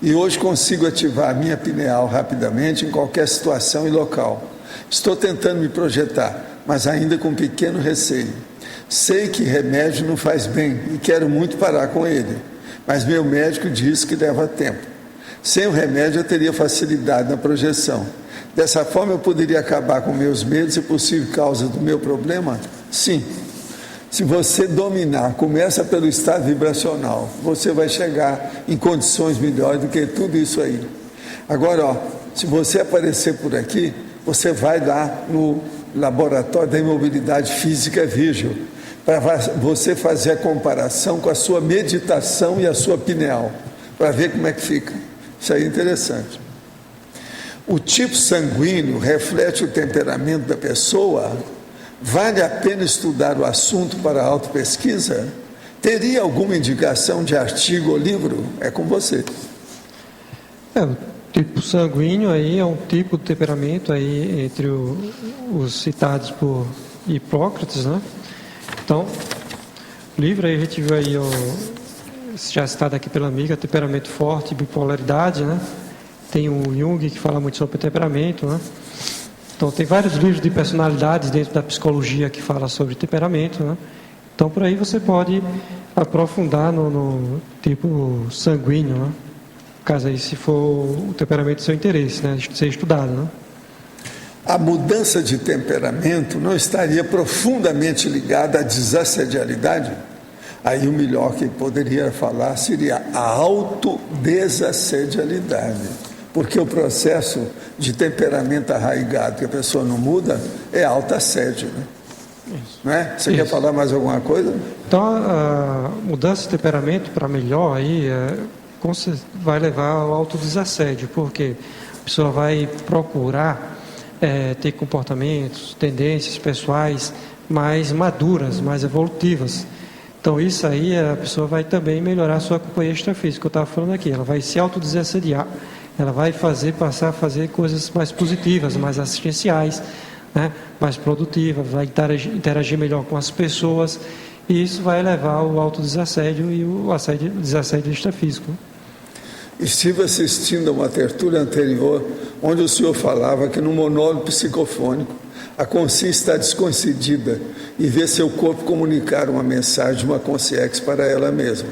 E hoje consigo ativar a minha pineal rapidamente em qualquer situação e local. Estou tentando me projetar, mas ainda com pequeno receio. Sei que remédio não faz bem e quero muito parar com ele, mas meu médico diz que leva tempo. Sem o remédio eu teria facilidade na projeção. Dessa forma eu poderia acabar com meus medos e possíveis causas do meu problema? Sim. Se você dominar, começa pelo estado vibracional, você vai chegar em condições melhores do que tudo isso aí. Agora, se você aparecer por aqui, você vai lá no laboratório da imobilidade física Vigil, para você fazer a comparação com a sua meditação e a sua pineal, para ver como é que fica. Isso aí é interessante. O tipo sanguíneo reflete o temperamento da pessoa? Vale a pena estudar o assunto para a autopesquisa? Teria alguma indicação de artigo ou livro? É com você. O tipo sanguíneo aí é um tipo de temperamento aí entre os citados por Hipócrates, né? Então, o livro aí a gente viu aí, já citado aqui pela amiga, temperamento forte, bipolaridade, né? Tem o Jung que fala muito sobre temperamento, né? Então, tem vários livros de personalidades dentro da psicologia que fala sobre temperamento, né? Então, por aí você pode aprofundar no tipo sanguíneo, né? No caso aí, se for o temperamento do seu interesse, né? Ser estudado, né? A mudança de temperamento não estaria profundamente ligada à desassedialidade? Aí o melhor que poderia falar seria a autodesassedialidade. Porque o processo de temperamento arraigado que a pessoa não muda é autoassédio, né? Não é? Você quer falar mais alguma coisa? Então, a mudança de temperamento para melhor aí vai levar ao autodesassédio, porque a pessoa vai procurar ter comportamentos, tendências pessoais mais maduras, mais evolutivas. Então, isso aí, a pessoa vai também melhorar a sua companhia extrafísica, que eu estava falando aqui. Ela vai se autodesassediar, ela vai passar a fazer coisas mais positivas, mais assistenciais, né? Mais produtivas, vai interagir melhor com as pessoas, e isso vai levar o autodesassédio e o desassédio extrafísico. Estive assistindo a uma tertúlia anterior, onde o senhor falava que no monólogo psicofônico, a consciência está desconcedida e vê seu corpo comunicar uma mensagem de uma consciência para ela mesma.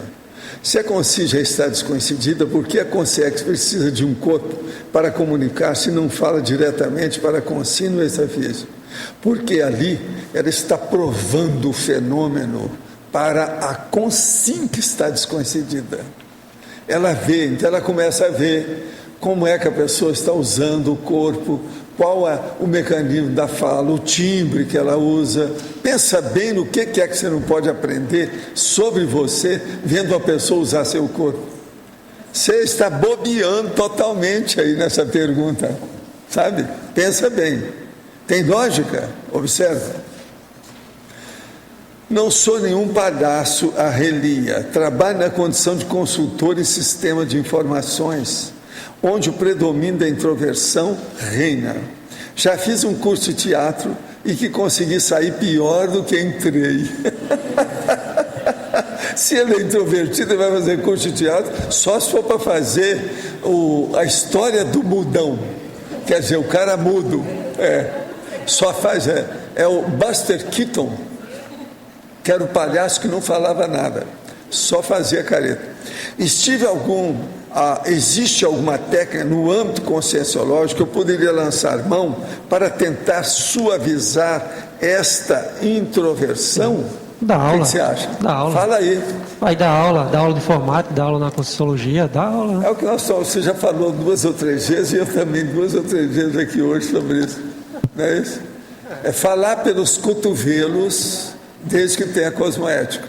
Se a consciência já está desconcedida, por que a consciência precisa de um corpo para comunicar se não fala diretamente para a consciência no extrafísico? Porque ali ela está provando o fenômeno para a consciência que está desconcedida. Ela vê, então ela começa a ver como é que a pessoa está usando o corpo, qual é o mecanismo da fala, o timbre que ela usa. Pensa bem no que é que você não pode aprender sobre você vendo a pessoa usar seu corpo. Você está bobeando totalmente aí nessa pergunta, sabe? Pensa bem. Tem lógica? Observa. Não sou nenhum palhaço a relia. Trabalho na condição de consultor em sistema de informações, onde o predomínio da introversão reina. Já fiz um curso de teatro e que consegui sair pior do que entrei. Se ele é introvertido, ele vai fazer curso de teatro só se for para fazer a história do mudão. Quer dizer, o cara mudo. Só faz. É o Buster Keaton, que era o palhaço que não falava nada, só fazia careta. Existe alguma técnica no âmbito conscienciológico que eu poderia lançar mão para tentar suavizar esta introversão? Dá aula. O que você acha? Dá aula. Fala aí. Vai dar aula de informática, dá aula na Conscienciologia, dá aula. É o que você já falou 2 ou 3 vezes, e eu também 2 ou 3 vezes aqui hoje sobre isso. Não é isso? É falar pelos cotovelos, desde que tenha cosmoética.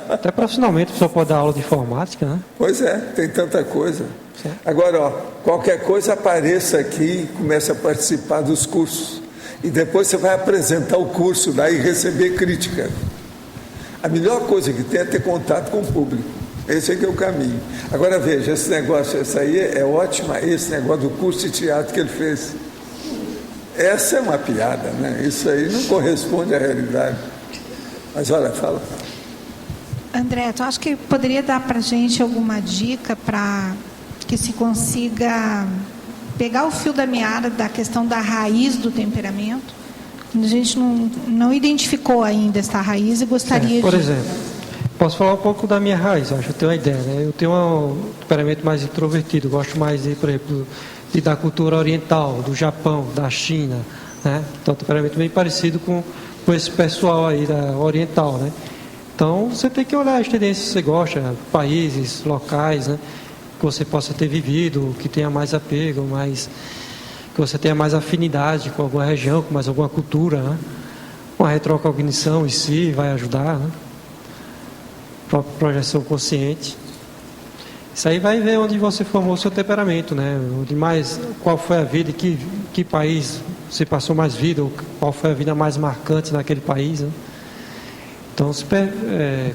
Até profissionalmente a pessoa pode dar aula de informática, né? Pois é, tem tanta coisa. Certo. Agora, qualquer coisa apareça aqui e comece a participar dos cursos. E depois você vai apresentar o curso lá e receber crítica. A melhor coisa que tem é ter contato com o público. Esse é que é o caminho. Agora veja, esse negócio, essa aí é ótima, esse negócio do curso de teatro que ele fez. Essa é uma piada, né? Isso aí não corresponde à realidade. Mas olha, fala. André, tu acha que poderia dar para a gente alguma dica para que se consiga pegar o fio da meada da questão da raiz do temperamento? A gente não identificou ainda essa raiz e gostaria Por exemplo, posso falar um pouco da minha raiz, acho que eu tenho uma ideia, né? Eu tenho um temperamento mais introvertido, gosto mais de, por exemplo, da cultura oriental, do Japão, da China, né? Então, um temperamento bem parecido com esse pessoal aí da oriental, né? Então, você tem que olhar as tendências que você gosta, países, locais, né? Que você possa ter vivido, que tenha mais apego, que você tenha mais afinidade com alguma região, com mais alguma cultura, né? Uma retrocognição em si vai ajudar, né? Própria projeção consciente. Isso aí vai ver onde você formou o seu temperamento, né? Qual foi a vida, que país você passou mais vida, ou qual foi a vida mais marcante naquele país, né? Então,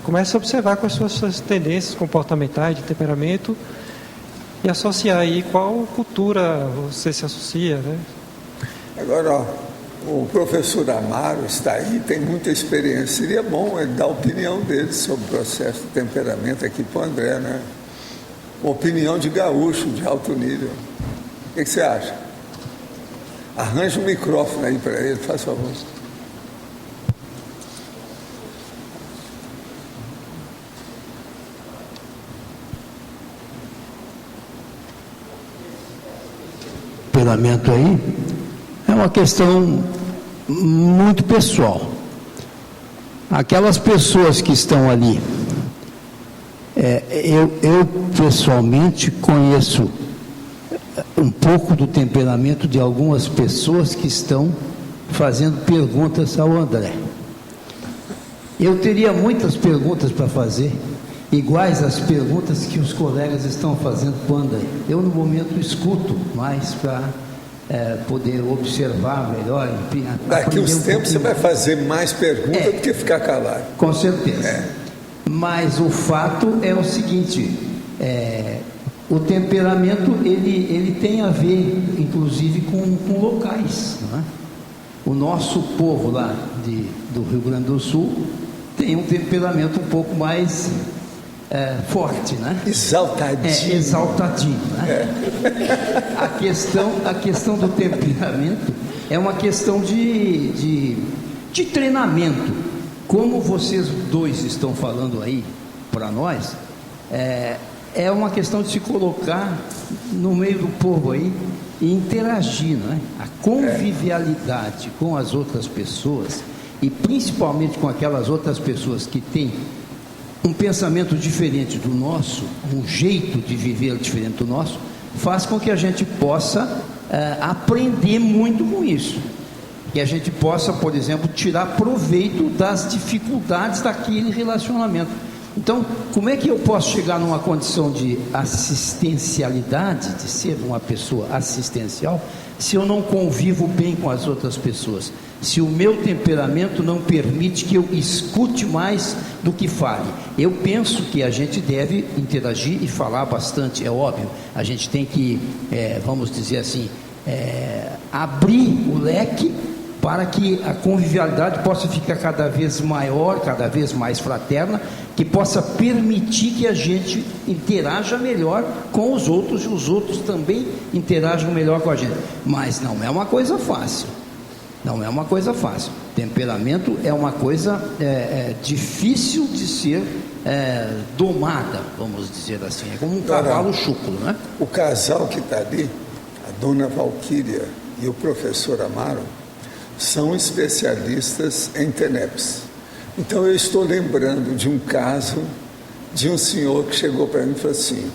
comece a observar quais são as suas tendências comportamentais de temperamento e associar aí qual cultura você se associa, né? Agora, o professor Amaro está aí, tem muita experiência. Seria bom ele dar a opinião dele sobre o processo de temperamento aqui para o André, né? Uma opinião de gaúcho, de alto nível. O que você acha? Arranja um microfone aí para ele, faz favor. Temperamento aí é uma questão muito pessoal. Aquelas pessoas que estão ali, eu pessoalmente conheço um pouco do temperamento de algumas pessoas que estão fazendo perguntas ao André. Eu teria muitas perguntas para fazer, iguais às perguntas que os colegas estão fazendo para o André. Eu, no momento, escuto mais para poder observar melhor, enfim. Daqui uns tempos você vai fazer mais perguntas do que ficar calado. Com certeza. Mas o fato é o seguinte, o temperamento ele tem a ver, inclusive, com locais. Não é? O nosso povo lá do Rio Grande do Sul tem um temperamento um pouco mais forte, né? Exaltadinho. Exaltadinho, né? A questão do temperamento é uma questão de treinamento. Como vocês dois estão falando aí para nós, é uma questão de se colocar no meio do povo aí e interagir, né? A convivialidade com as outras pessoas e principalmente com aquelas outras pessoas que têm um pensamento diferente do nosso, um jeito de viver diferente do nosso, faz com que a gente possa aprender muito com isso. Que a gente possa, por exemplo, tirar proveito das dificuldades daquele relacionamento. Então, como é que eu posso chegar numa condição de assistencialidade, de ser uma pessoa assistencial, se eu não convivo bem com as outras pessoas? Se o meu temperamento não permite que eu escute mais do que fale? Eu penso que a gente deve interagir e falar bastante, é óbvio. A gente tem que, vamos dizer assim, abrir o leque para que a convivialidade possa ficar cada vez maior, cada vez mais fraterna, que possa permitir que a gente interaja melhor com os outros e os outros também interajam melhor com a gente. Mas não é uma coisa fácil. Não é uma coisa fácil. Temperamento é uma coisa difícil de ser domada, vamos dizer assim. É como um cavalo chucro, né? O casal que está ali, a dona Valquíria e o professor Amaro, são especialistas em TENEPS. Então eu estou lembrando de um caso de um senhor que chegou para mim e falou assim: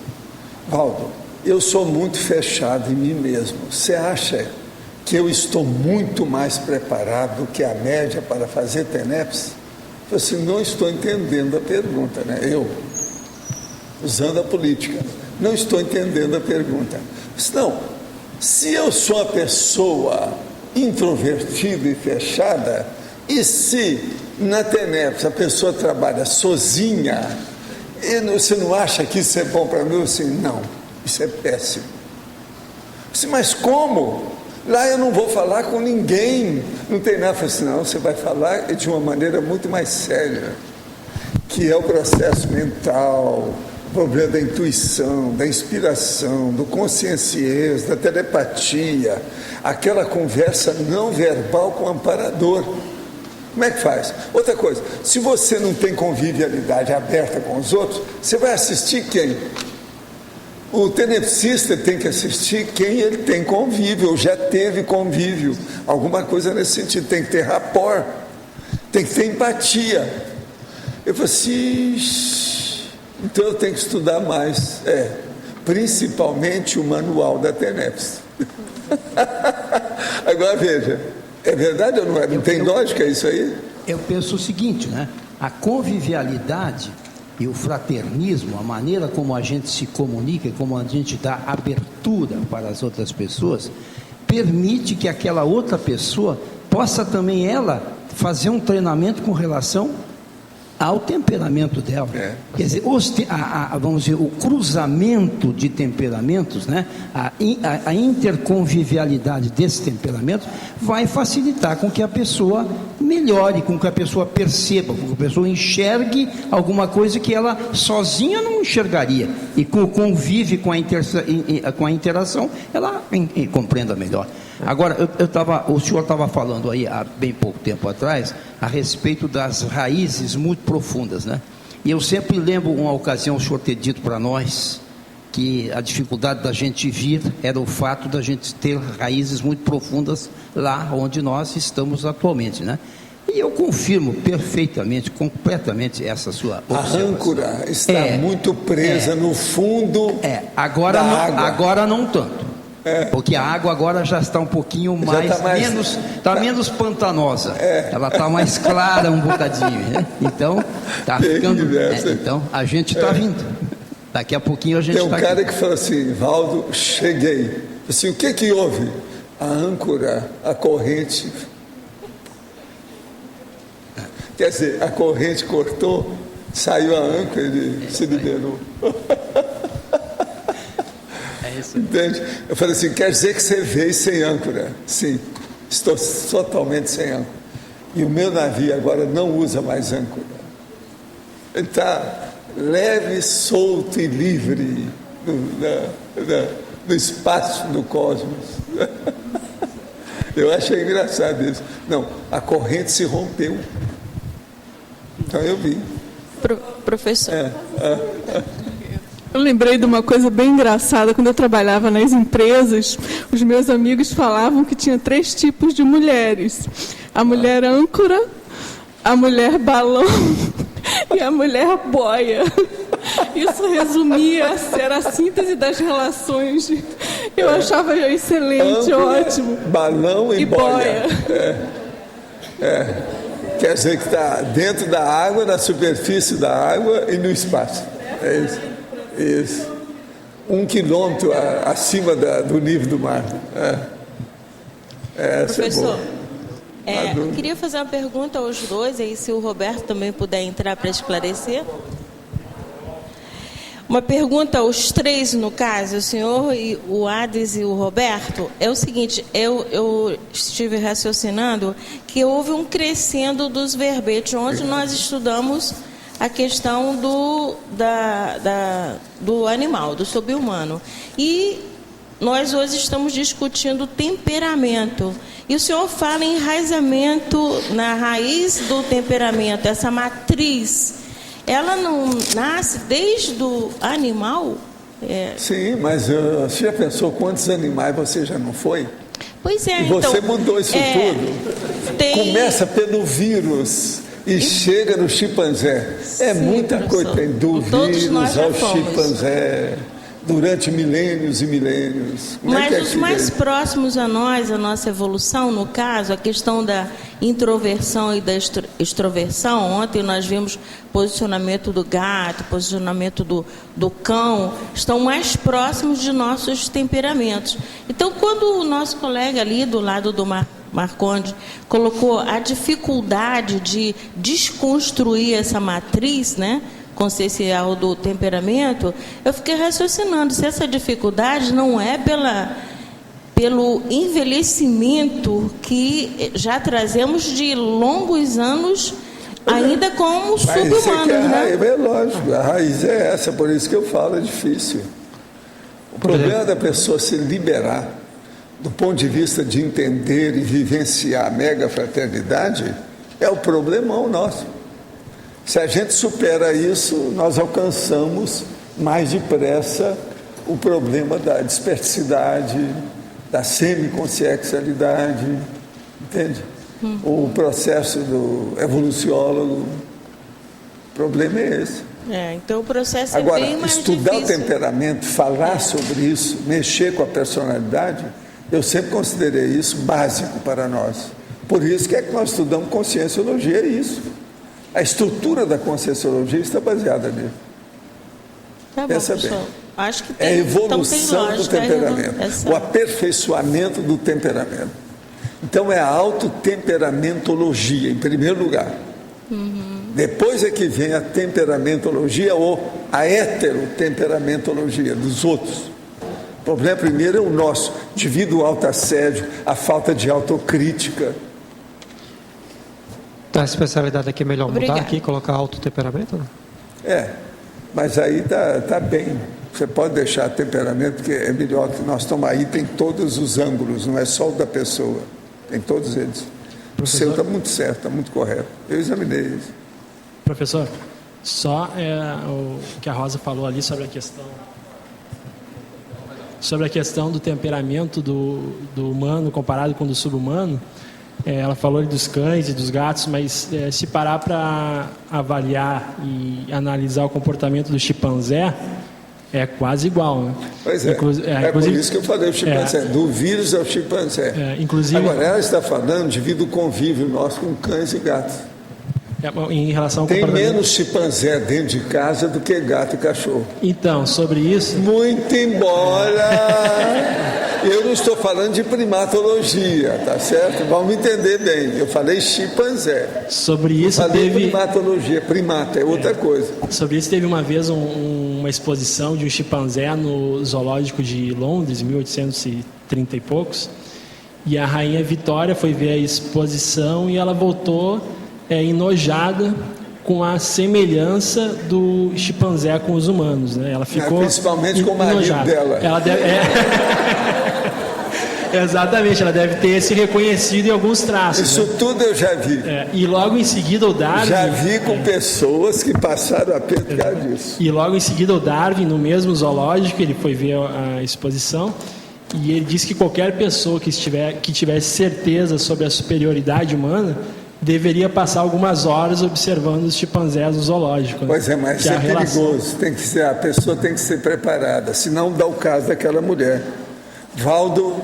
Valdo, eu sou muito fechado em mim mesmo. Você acha que eu estou muito mais preparado do que a média para fazer TENEPS? Eu falei assim: não estou entendendo a pergunta, né? Eu, usando a política, não estou entendendo a pergunta. Eu disse, não, se eu sou uma pessoa introvertida e fechada, e se na TENEPS a pessoa trabalha sozinha, você não acha que isso é bom para mim? Eu disse, não, isso é péssimo. Eu disse, mas como? Lá eu não vou falar com ninguém, não tem nada. Eu falei assim, não, você vai falar de uma maneira muito mais séria, que é o processo mental, o problema da intuição, da inspiração, do conscienciês, da telepatia, aquela conversa não verbal com o amparador. Como é que faz? Outra coisa, se você não tem convivialidade aberta com os outros, você vai assistir quem? O tenepsista tem que assistir quem ele tem convívio, ou já teve convívio, alguma coisa nesse sentido, tem que ter rapport, tem que ter empatia. Eu falei assim, então eu tenho que estudar mais, principalmente o manual da TENEPS. Agora veja, é verdade ou não é? Não tem lógica isso aí? Eu penso o seguinte, né? A convivialidade e o fraternismo, a maneira como a gente se comunica, como a gente dá abertura para as outras pessoas, permite que aquela outra pessoa possa também ela fazer um treinamento com relação ao temperamento dela. Quer dizer, vamos dizer, o cruzamento de temperamentos, né? A interconvivialidade desses temperamentos vai facilitar com que a pessoa melhore, com que a pessoa perceba, com que a pessoa enxergue alguma coisa que ela sozinha não enxergaria, e com o convívio, com a interação, ela compreenda melhor. Agora, o senhor estava falando aí há bem pouco tempo atrás a respeito das raízes muito profundas, né? E eu sempre lembro uma ocasião o senhor ter dito para nós que a dificuldade da gente vir era o fato da gente ter raízes muito profundas lá onde nós estamos atualmente, né? E eu confirmo perfeitamente, completamente essa sua observação. A âncora está muito presa no fundo agora da não, água. Agora não tanto. Porque a água agora já está um pouquinho menos pantanosa. Ela está mais clara um bocadinho, né? Então está ficando. Então a gente está vindo. Daqui a pouquinho a gente está. Tem um cara que fala assim, Valdo, cheguei. Assim, o que houve? a âncora, a corrente. Quer dizer, a corrente cortou, saiu a âncora e ele se liberou. É isso. Entende? Eu falei assim, quer dizer que você veio sem âncora? Sim, estou totalmente sem âncora. E o meu navio agora não usa mais âncora. Ele está leve, solto e livre no espaço do cosmos. Eu achei engraçado isso. Não, a corrente se rompeu. Então eu vi. Professor. Eu lembrei de uma coisa bem engraçada. Quando eu trabalhava nas empresas, os meus amigos falavam que tinha 3 tipos de mulheres: a mulher âncora, a mulher balão e a mulher boia. Isso resumia, era a síntese das relações. Eu achava excelente, âncora, ótimo. Balão e boia. Quer dizer que está dentro da água, na superfície da água e no espaço. É isso. Isso. 1 quilômetro acima do nível do mar. Professor, eu queria fazer uma pergunta aos dois, aí se o Roberto também puder entrar para esclarecer. Uma pergunta aos 3, no caso, o senhor, o Hades e o Roberto, é o seguinte: eu estive raciocinando que houve um crescendo dos verbetes, onde nós estudamos a questão do animal, do sub-humano. E nós hoje estamos discutindo temperamento. E o senhor fala em enraizamento na raiz do temperamento, essa matriz. Ela não nasce desde o animal? Sim, mas você já pensou quantos animais você já não foi? Pois é, e você mudou isso tudo. Começa pelo vírus e chega no chimpanzé. É muita coisa. Tem do vírus ao chimpanzé, durante milênios e milênios. Mas os mais próximos a nós, a nossa evolução, no caso, a questão da introversão e da extroversão. Ontem nós vimos posicionamento do gato, posicionamento do cão, estão mais próximos de nossos temperamentos. Então, quando o nosso colega ali do lado do Marcondes colocou a dificuldade de desconstruir essa matriz, né, consciencial do temperamento, eu fiquei raciocinando se essa dificuldade não é pelo envelhecimento que já trazemos de longos anos ainda como sub-humanos, né? É lógico, a raiz é essa, por isso que eu falo, é difícil. O problema da pessoa se liberar do ponto de vista de entender e vivenciar a mega fraternidade é o problemão nosso. Se a gente supera isso, nós alcançamos mais depressa o problema da dispersidade, da semiconsciencialidade, entende? O processo do evoluciólogo. O problema é esse. Então o processo agora, é bem mais estudar difícil. o temperamento, falar sobre isso, mexer com a personalidade, eu sempre considerei isso básico para nós. Por isso que nós estudamos conscienciologia, é isso. A estrutura da conscienciologia está baseada nisso. Tá bom, pensa bem. Acho que é a evolução do temperamento, o aperfeiçoamento do temperamento. Então é a autotemperamentologia, em primeiro lugar. Depois é que vem a temperamentologia ou a heterotemperamentologia dos outros. O problema primeiro é o nosso, devido ao autoassédio, a falta de autocrítica. A especialidade aqui é melhor mudar aqui, colocar autotemperamento? Não? Mas aí tá bem. Você pode deixar temperamento, porque é melhor que nós estamos aí, tem todos os ângulos, não é só o da pessoa, tem todos eles. Professor? O seu está muito certo, está muito correto. Eu examinei isso. Professor, só o que a Rosa falou ali sobre a questão do temperamento do humano comparado com o do sub-humano. Ela falou dos cães e dos gatos, mas se parar para avaliar e analisar o comportamento do chimpanzé, é quase igual, né? Pois é, por isso que eu falei o chimpanzé, do vírus ao chimpanzé. Inclusive, agora, ela está falando devido ao convívio nosso com cães e gatos. Em relação ao tem menos chimpanzé dentro de casa do que gato e cachorro. Então, sobre isso... Muito embora Eu não estou falando de primatologia, tá certo? Vamos entender bem. Eu falei chimpanzé. Sobre isso falei teve primatologia, primata é outra coisa. Sobre isso teve uma vez uma exposição de um chimpanzé no zoológico de Londres, em 1830 e poucos. E a rainha Vitória foi ver a exposição e ela voltou enojada com a semelhança do chimpanzé com os humanos, né? Ela ficou principalmente com o marido enojada. dela. Ela deve, exatamente, ela deve ter se reconhecido em alguns traços. Isso, né? Tudo eu já vi. E logo em seguida o Darwin... Já vi com pessoas que passaram a por causa disso. E logo em seguida o Darwin, no mesmo zoológico, ele foi ver a exposição e ele disse que qualquer pessoa que tivesse certeza sobre a superioridade humana deveria passar algumas horas observando os chimpanzés no zoológico. Pois é, mas isso é perigoso. A pessoa tem que ser preparada, senão dá o caso daquela mulher. Valdo,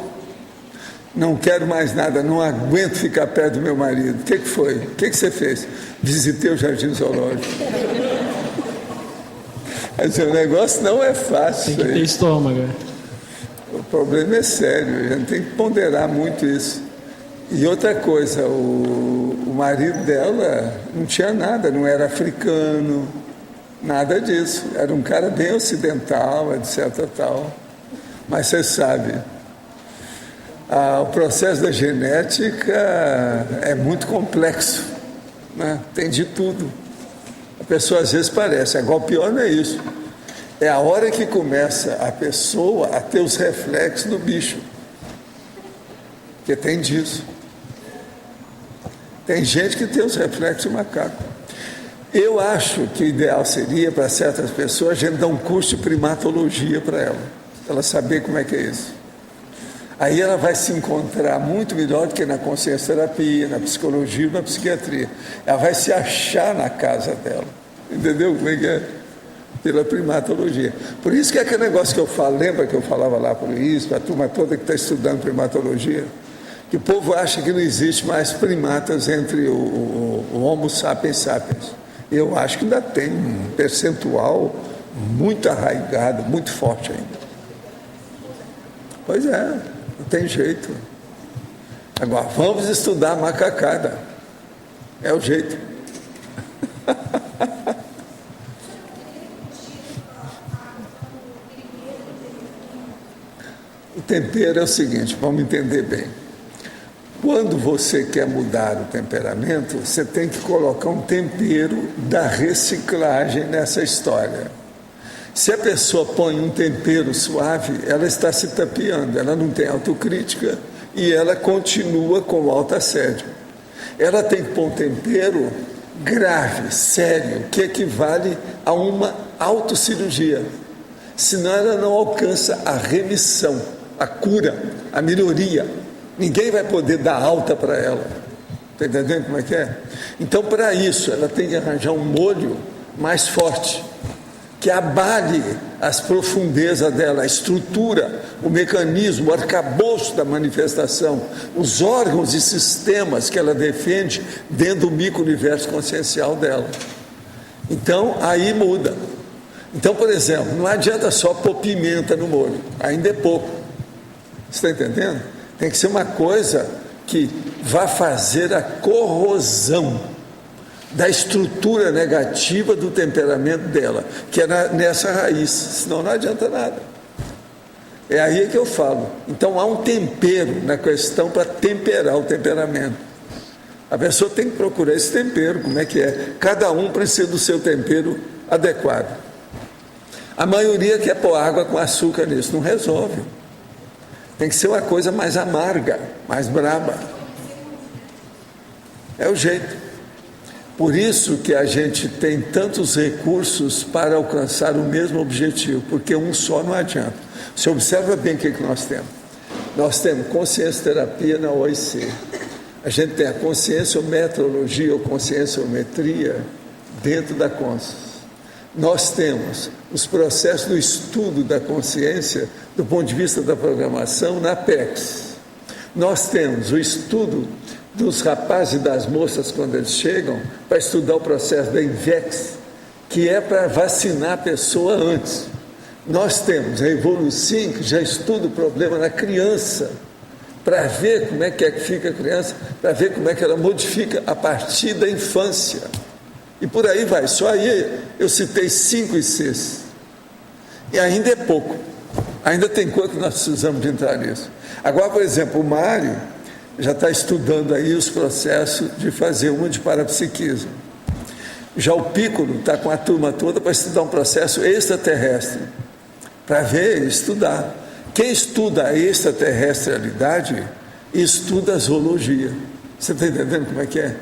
não quero mais nada, não aguento ficar perto do meu marido. O que foi? O que você fez? Visitei o Jardim Zoológico. Mas o negócio não é fácil. Tem que ter estômago. O problema é sério, a gente tem que ponderar muito isso. E outra coisa, o marido dela não tinha nada, não era africano, nada disso. Era um cara bem ocidental, etc. Tal. Mas você sabe, o processo da genética é muito complexo, né? Tem de tudo. A pessoa às vezes parece, agora o pior não é isso. É a hora que começa a pessoa a ter os reflexos do bicho. Porque tem disso. Tem gente que tem os reflexos do macaco. Eu acho que o ideal seria, para certas pessoas, a gente dar um curso de primatologia para ela saber como é que é isso. Aí ela vai se encontrar muito melhor do que na consciência terapia, na psicologia, na psiquiatria. Ela vai se achar na casa dela. Entendeu como é que é? Pela primatologia. Por isso que é aquele negócio que eu falo, lembra que eu falava lá por isso, para a turma toda que está estudando primatologia, que o povo acha que não existe mais primatas entre o Homo sapiens sapiens. Eu acho que ainda tem um percentual muito arraigado, muito forte ainda. Pois é, não tem jeito. Agora, vamos estudar a macacada. É o jeito. O tempero é o seguinte, vamos entender bem. Quando você quer mudar o temperamento, você tem que colocar um tempero da reciclagem nessa história. Se a pessoa põe um tempero suave, ela está se tapeando, ela não tem autocrítica e ela continua com o autoassédio. Ela tem que pôr um tempero grave, sério, que equivale a uma autocirurgia. Senão ela não alcança a remissão, a cura, a melhoria. Ninguém vai poder dar alta para ela. Está entendendo como é que é? Então, para isso, ela tem que arranjar um molho mais forte, que abale as profundezas dela, a estrutura, o mecanismo, o arcabouço da manifestação, os órgãos e sistemas que ela defende dentro do micro-universo consciencial dela. Então, aí muda. Então, por exemplo, não adianta só pôr pimenta no molho, ainda é pouco. Você está entendendo? Tem que ser uma coisa que vá fazer a corrosão da estrutura negativa do temperamento dela, que é nessa raiz, senão não adianta nada. É aí que eu falo. Então há um tempero na questão para temperar o temperamento. A pessoa tem que procurar esse tempero, como é que é. Cada um precisa do seu tempero adequado. A maioria quer pôr água com açúcar nisso, não resolve. Tem que ser uma coisa mais amarga, mais braba. É o jeito. Por isso que a gente tem tantos recursos para alcançar o mesmo objetivo, porque um só não adianta. Você observa bem o que nós temos. Nós temos consciência terapia na OIC. A gente tem a conscienciometrologia ou conscienciometria dentro da consciência. Nós temos os processos do estudo da consciência do ponto de vista da programação na Apex. Nós temos o estudo dos rapazes e das moças quando eles chegam para estudar o processo da INVEX, que é para vacinar a pessoa antes, Nós temos a Evolucim, que já estuda o problema na criança, para ver como é que fica a criança, para ver como é que ela modifica a partir da infância. E por aí vai. Só aí eu citei 5 ICs. E ainda é pouco. Ainda tem coisa que nós precisamos de entrar nisso. Agora, por exemplo, o Mário já está estudando aí os processos de fazer uma de parapsiquismo. Já o Piccolo está com a turma toda para estudar um processo extraterrestre, para ver e estudar. Quem estuda a extraterrestrialidade estuda a zoologia. Você está entendendo como é que é?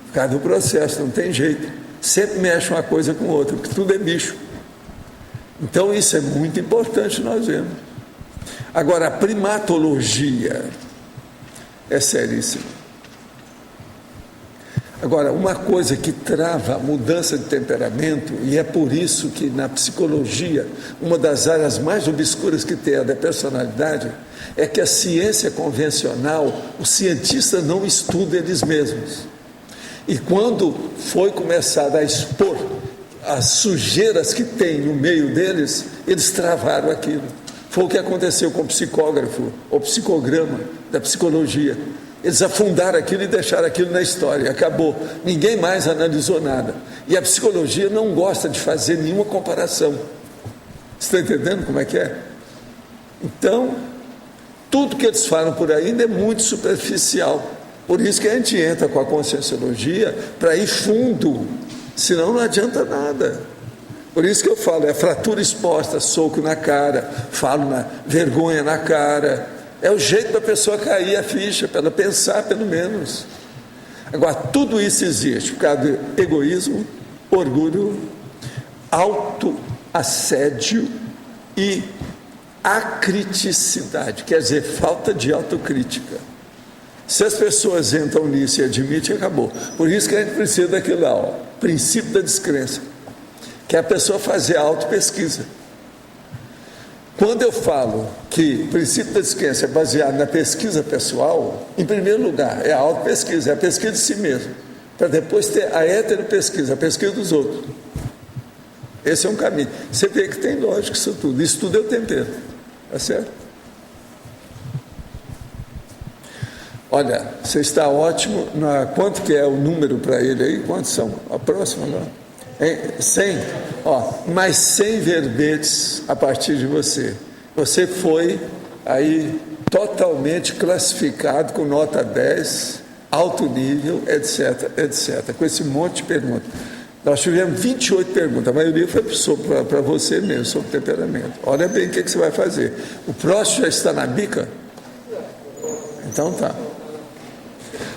Por causa do processo, não tem jeito. Sempre mexe uma coisa com outra, porque tudo é bicho. Então isso é muito importante nós vemos. Agora, a primatologia é seríssima. Agora, uma coisa que trava a mudança de temperamento, e é por isso que na psicologia, uma das áreas mais obscuras que tem a da personalidade, é que a ciência convencional, os cientistas não estudam eles mesmos. E quando foi começado a expor as sujeiras que tem no meio deles, eles travaram aquilo. Foi o que aconteceu com o psicógrafo, o psicograma da psicologia. Eles afundaram aquilo e deixaram aquilo na história, acabou. Ninguém mais analisou nada. E a psicologia não gosta de fazer nenhuma comparação. Você está entendendo como é que é? Então, tudo que eles falam por aí ainda é muito superficial. Por isso que a gente entra com a conscienciologia para ir fundo, senão não adianta nada. Por isso que eu falo, é fratura exposta, soco na cara, falo na vergonha na cara. É o jeito da pessoa cair a ficha, para ela pensar pelo menos. Agora, tudo isso existe por causa do egoísmo, orgulho, autoassédio e acriticidade, quer dizer, falta de autocrítica. Se as pessoas entram nisso e admitem, acabou. Por isso que a gente precisa daquilo lá, princípio da descrença, que é a pessoa fazer a autopesquisa. Quando eu falo que o princípio da descrença é baseado na pesquisa pessoal, em primeiro lugar, é a autopesquisa, é a pesquisa de si mesmo, para depois ter a heteropesquisa, a pesquisa dos outros. Esse é um caminho. Você vê que tem lógica isso tudo. Isso tudo é o tempero. Tá certo? Olha, você está ótimo. Quanto que é o número para ele aí? Quantos são? A próxima agora? 100? Mais 100 verbetes a partir de você. Você foi aí totalmente classificado com nota 10, alto nível, etc, etc. Com esse monte de perguntas. Nós tivemos 28 perguntas, a maioria foi para você mesmo, sobre temperamento. Olha bem o que você vai fazer. O próximo já está na bica? Então tá.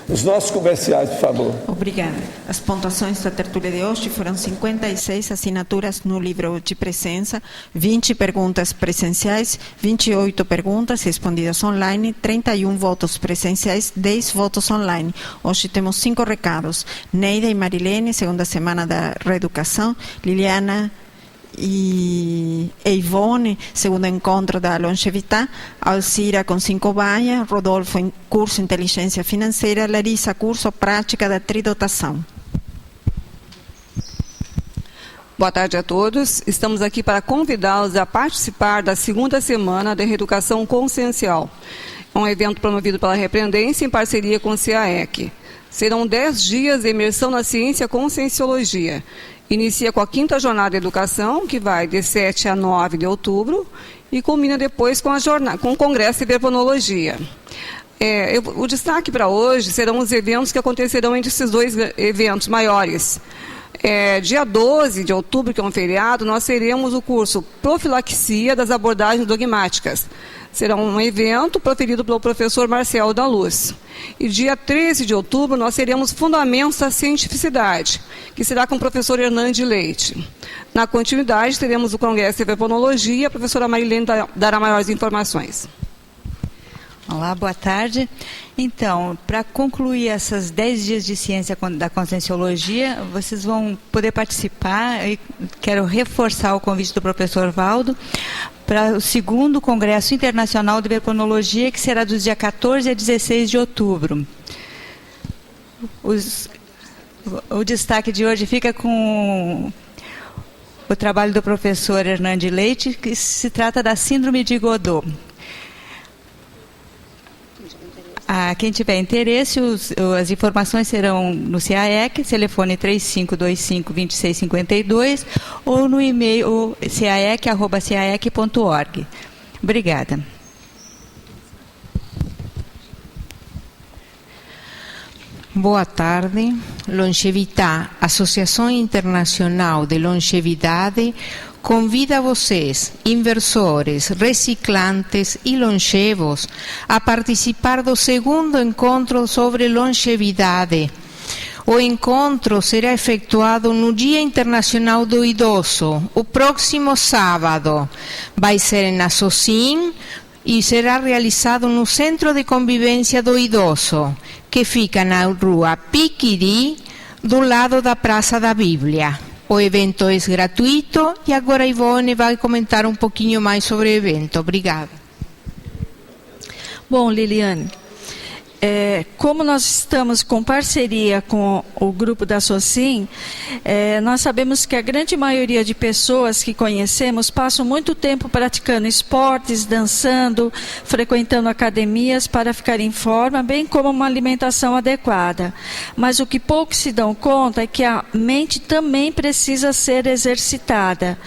Os nossos comerciais, por favor. Obrigada. As pontuações da tertúlia de hoje foram 56 assinaturas no livro de presença, 20 perguntas presenciais, 28 perguntas respondidas online, 31 votos presenciais, 10 votos online. Hoje temos 5 recados. Neida e Marilene, segunda semana da reeducação. Liliana e Ivone, segundo encontro da longevidade. Alcira com 5 banhas. Rodolfo em curso inteligência financeira. Larissa, curso prática da tridotação. Boa tarde a todos. Estamos aqui para convidá-los a participar da segunda semana da reeducação consciencial. É um evento promovido pela Repreendência em parceria com o CAEC. Serão 10 dias de imersão na ciência conscienciologia. Inicia com a 5ª jornada de educação, que vai de 7 a 9 de outubro, e culmina depois com o Congresso de Verbonologia. O destaque para hoje serão os eventos que acontecerão entre esses 2 eventos maiores. Dia 12 de outubro, que é um feriado, nós teremos o curso Profilaxia das Abordagens Dogmáticas. Será um evento proferido pelo professor Marcel da Luz. E dia 13 de outubro nós teremos Fundamentos da Cientificidade, que será com o professor Hernande Leite. Na continuidade teremos o Congresso de Verbonologia, a professora Marilene dará maiores informações. Olá, boa tarde. Então, para concluir essas 10 dias de ciência da conscienciologia, vocês vão poder participar, e quero reforçar o convite do professor Valdo, para o 2º Congresso Internacional de Verbonologia, que será dos dias 14 a 16 de outubro. O destaque de hoje fica com o trabalho do professor Hernande Leite, que se trata da síndrome de Godot. Quem tiver interesse, as informações serão no CAEC, telefone 3525-2652, ou no e-mail caec@caec.org. Obrigada. Boa tarde. Longevità, Associação Internacional de Longevidade, convida vocês, inversores, reciclantes e longevos, a participar do segundo encontro sobre longevidade. O encontro será efetuado no Dia Internacional do Idoso, o próximo sábado. Vai ser na SOCIM e será realizado no Centro de Convivência do Idoso, que fica na rua Piquiri, do lado da Praça da Bíblia. O evento é gratuito e agora a Ivone vai comentar um pouquinho mais sobre o evento. Obrigada. Bom, Liliane, como nós estamos com parceria com o grupo da SOCIM, nós sabemos que a grande maioria de pessoas que conhecemos passam muito tempo praticando esportes, dançando, frequentando academias para ficar em forma, bem como uma alimentação adequada. Mas o que poucos se dão conta é que a mente também precisa ser exercitada.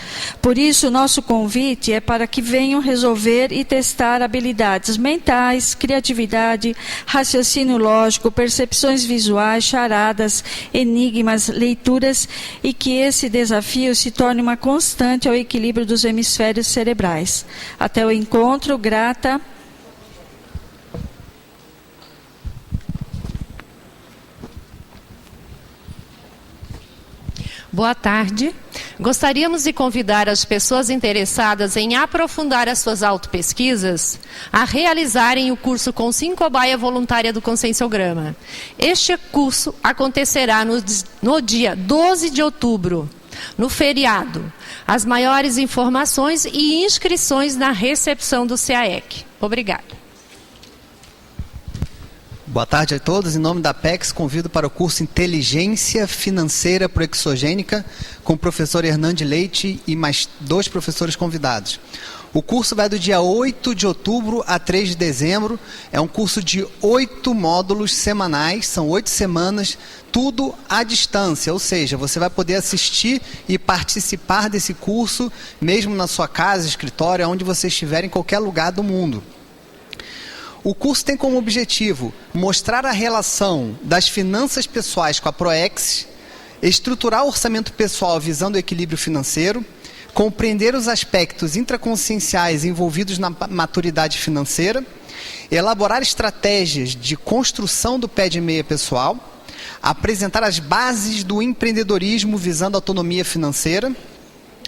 Por isso, o nosso convite é para que venham resolver e testar habilidades mentais, criatividade, raciocínio lógico, percepções visuais, charadas, enigmas, leituras, e que esse desafio se torne uma constante ao equilíbrio dos hemisférios cerebrais. Até o encontro, grata. Boa tarde. Gostaríamos de convidar as pessoas interessadas em aprofundar as suas autopesquisas a realizarem o curso Consim Cobaia Voluntária do Conscienciograma. Este curso acontecerá no dia 12 de outubro, no feriado. As maiores informações e inscrições na recepção do CAEC. Obrigada. Boa tarde a todos. Em nome da Apex, convido para o curso Inteligência Financeira Proexogênica com o professor Hernande Leite e mais 2 professores convidados. O curso vai do dia 8 de outubro a 3 de dezembro. É um curso de 8 módulos semanais, são 8 semanas, tudo à distância, ou seja, você vai poder assistir e participar desse curso, mesmo na sua casa, escritório, onde você estiver, em qualquer lugar do mundo. O curso tem como objetivo mostrar a relação das finanças pessoais com a ProEx, estruturar o orçamento pessoal visando o equilíbrio financeiro, compreender os aspectos intraconscienciais envolvidos na maturidade financeira, elaborar estratégias de construção do pé de meia pessoal, apresentar as bases do empreendedorismo visando a autonomia financeira,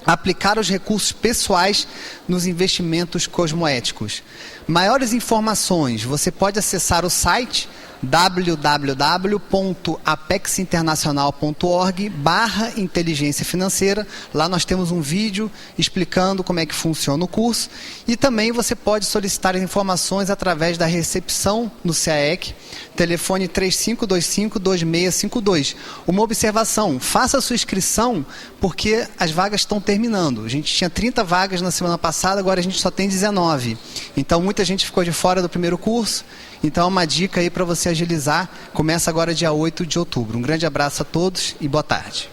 aplicar os recursos pessoais nos investimentos cosmoéticos. Maiores informações, você pode acessar o site www.apexinternacional.org/inteligência financeira. Lá nós temos um vídeo explicando como é que funciona o curso, e também você pode solicitar informações através da recepção no CAEC, telefone 3525-2652. Uma observação, faça a sua inscrição porque as vagas estão terminando. A gente tinha 30 vagas na semana passada, agora a gente só tem 19. Então muita gente ficou de fora do primeiro curso. Então, uma dica aí para você agilizar. Começa agora dia 8 de outubro. Um grande abraço a todos e boa tarde.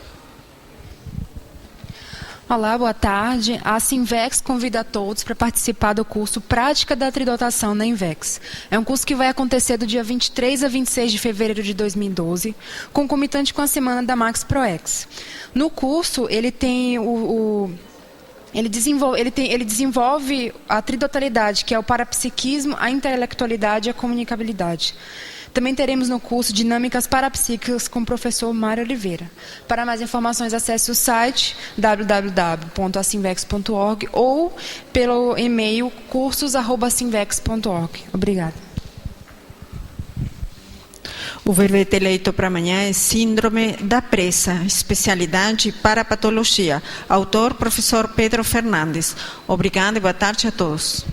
Olá, boa tarde. A Sinvex convida a todos para participar do curso Prática da Tridotação na Invex. É um curso que vai acontecer do dia 23 a 26 de fevereiro de 2012, concomitante com a semana da Max ProEx. No curso, ele tem Ele desenvolve a tridotalidade, que é o parapsiquismo, a intelectualidade e a comunicabilidade. Também teremos no curso Dinâmicas Parapsíquicas com o professor Mário Oliveira. Para mais informações, acesse o site www.asinvex.org ou pelo e-mail cursos@asinvex.org. Obrigada. O verbete eleito para amanhã é Síndrome da Pressa, especialidade para patologia. Autor, professor Pedro Fernandes. Obrigada e boa tarde a todos.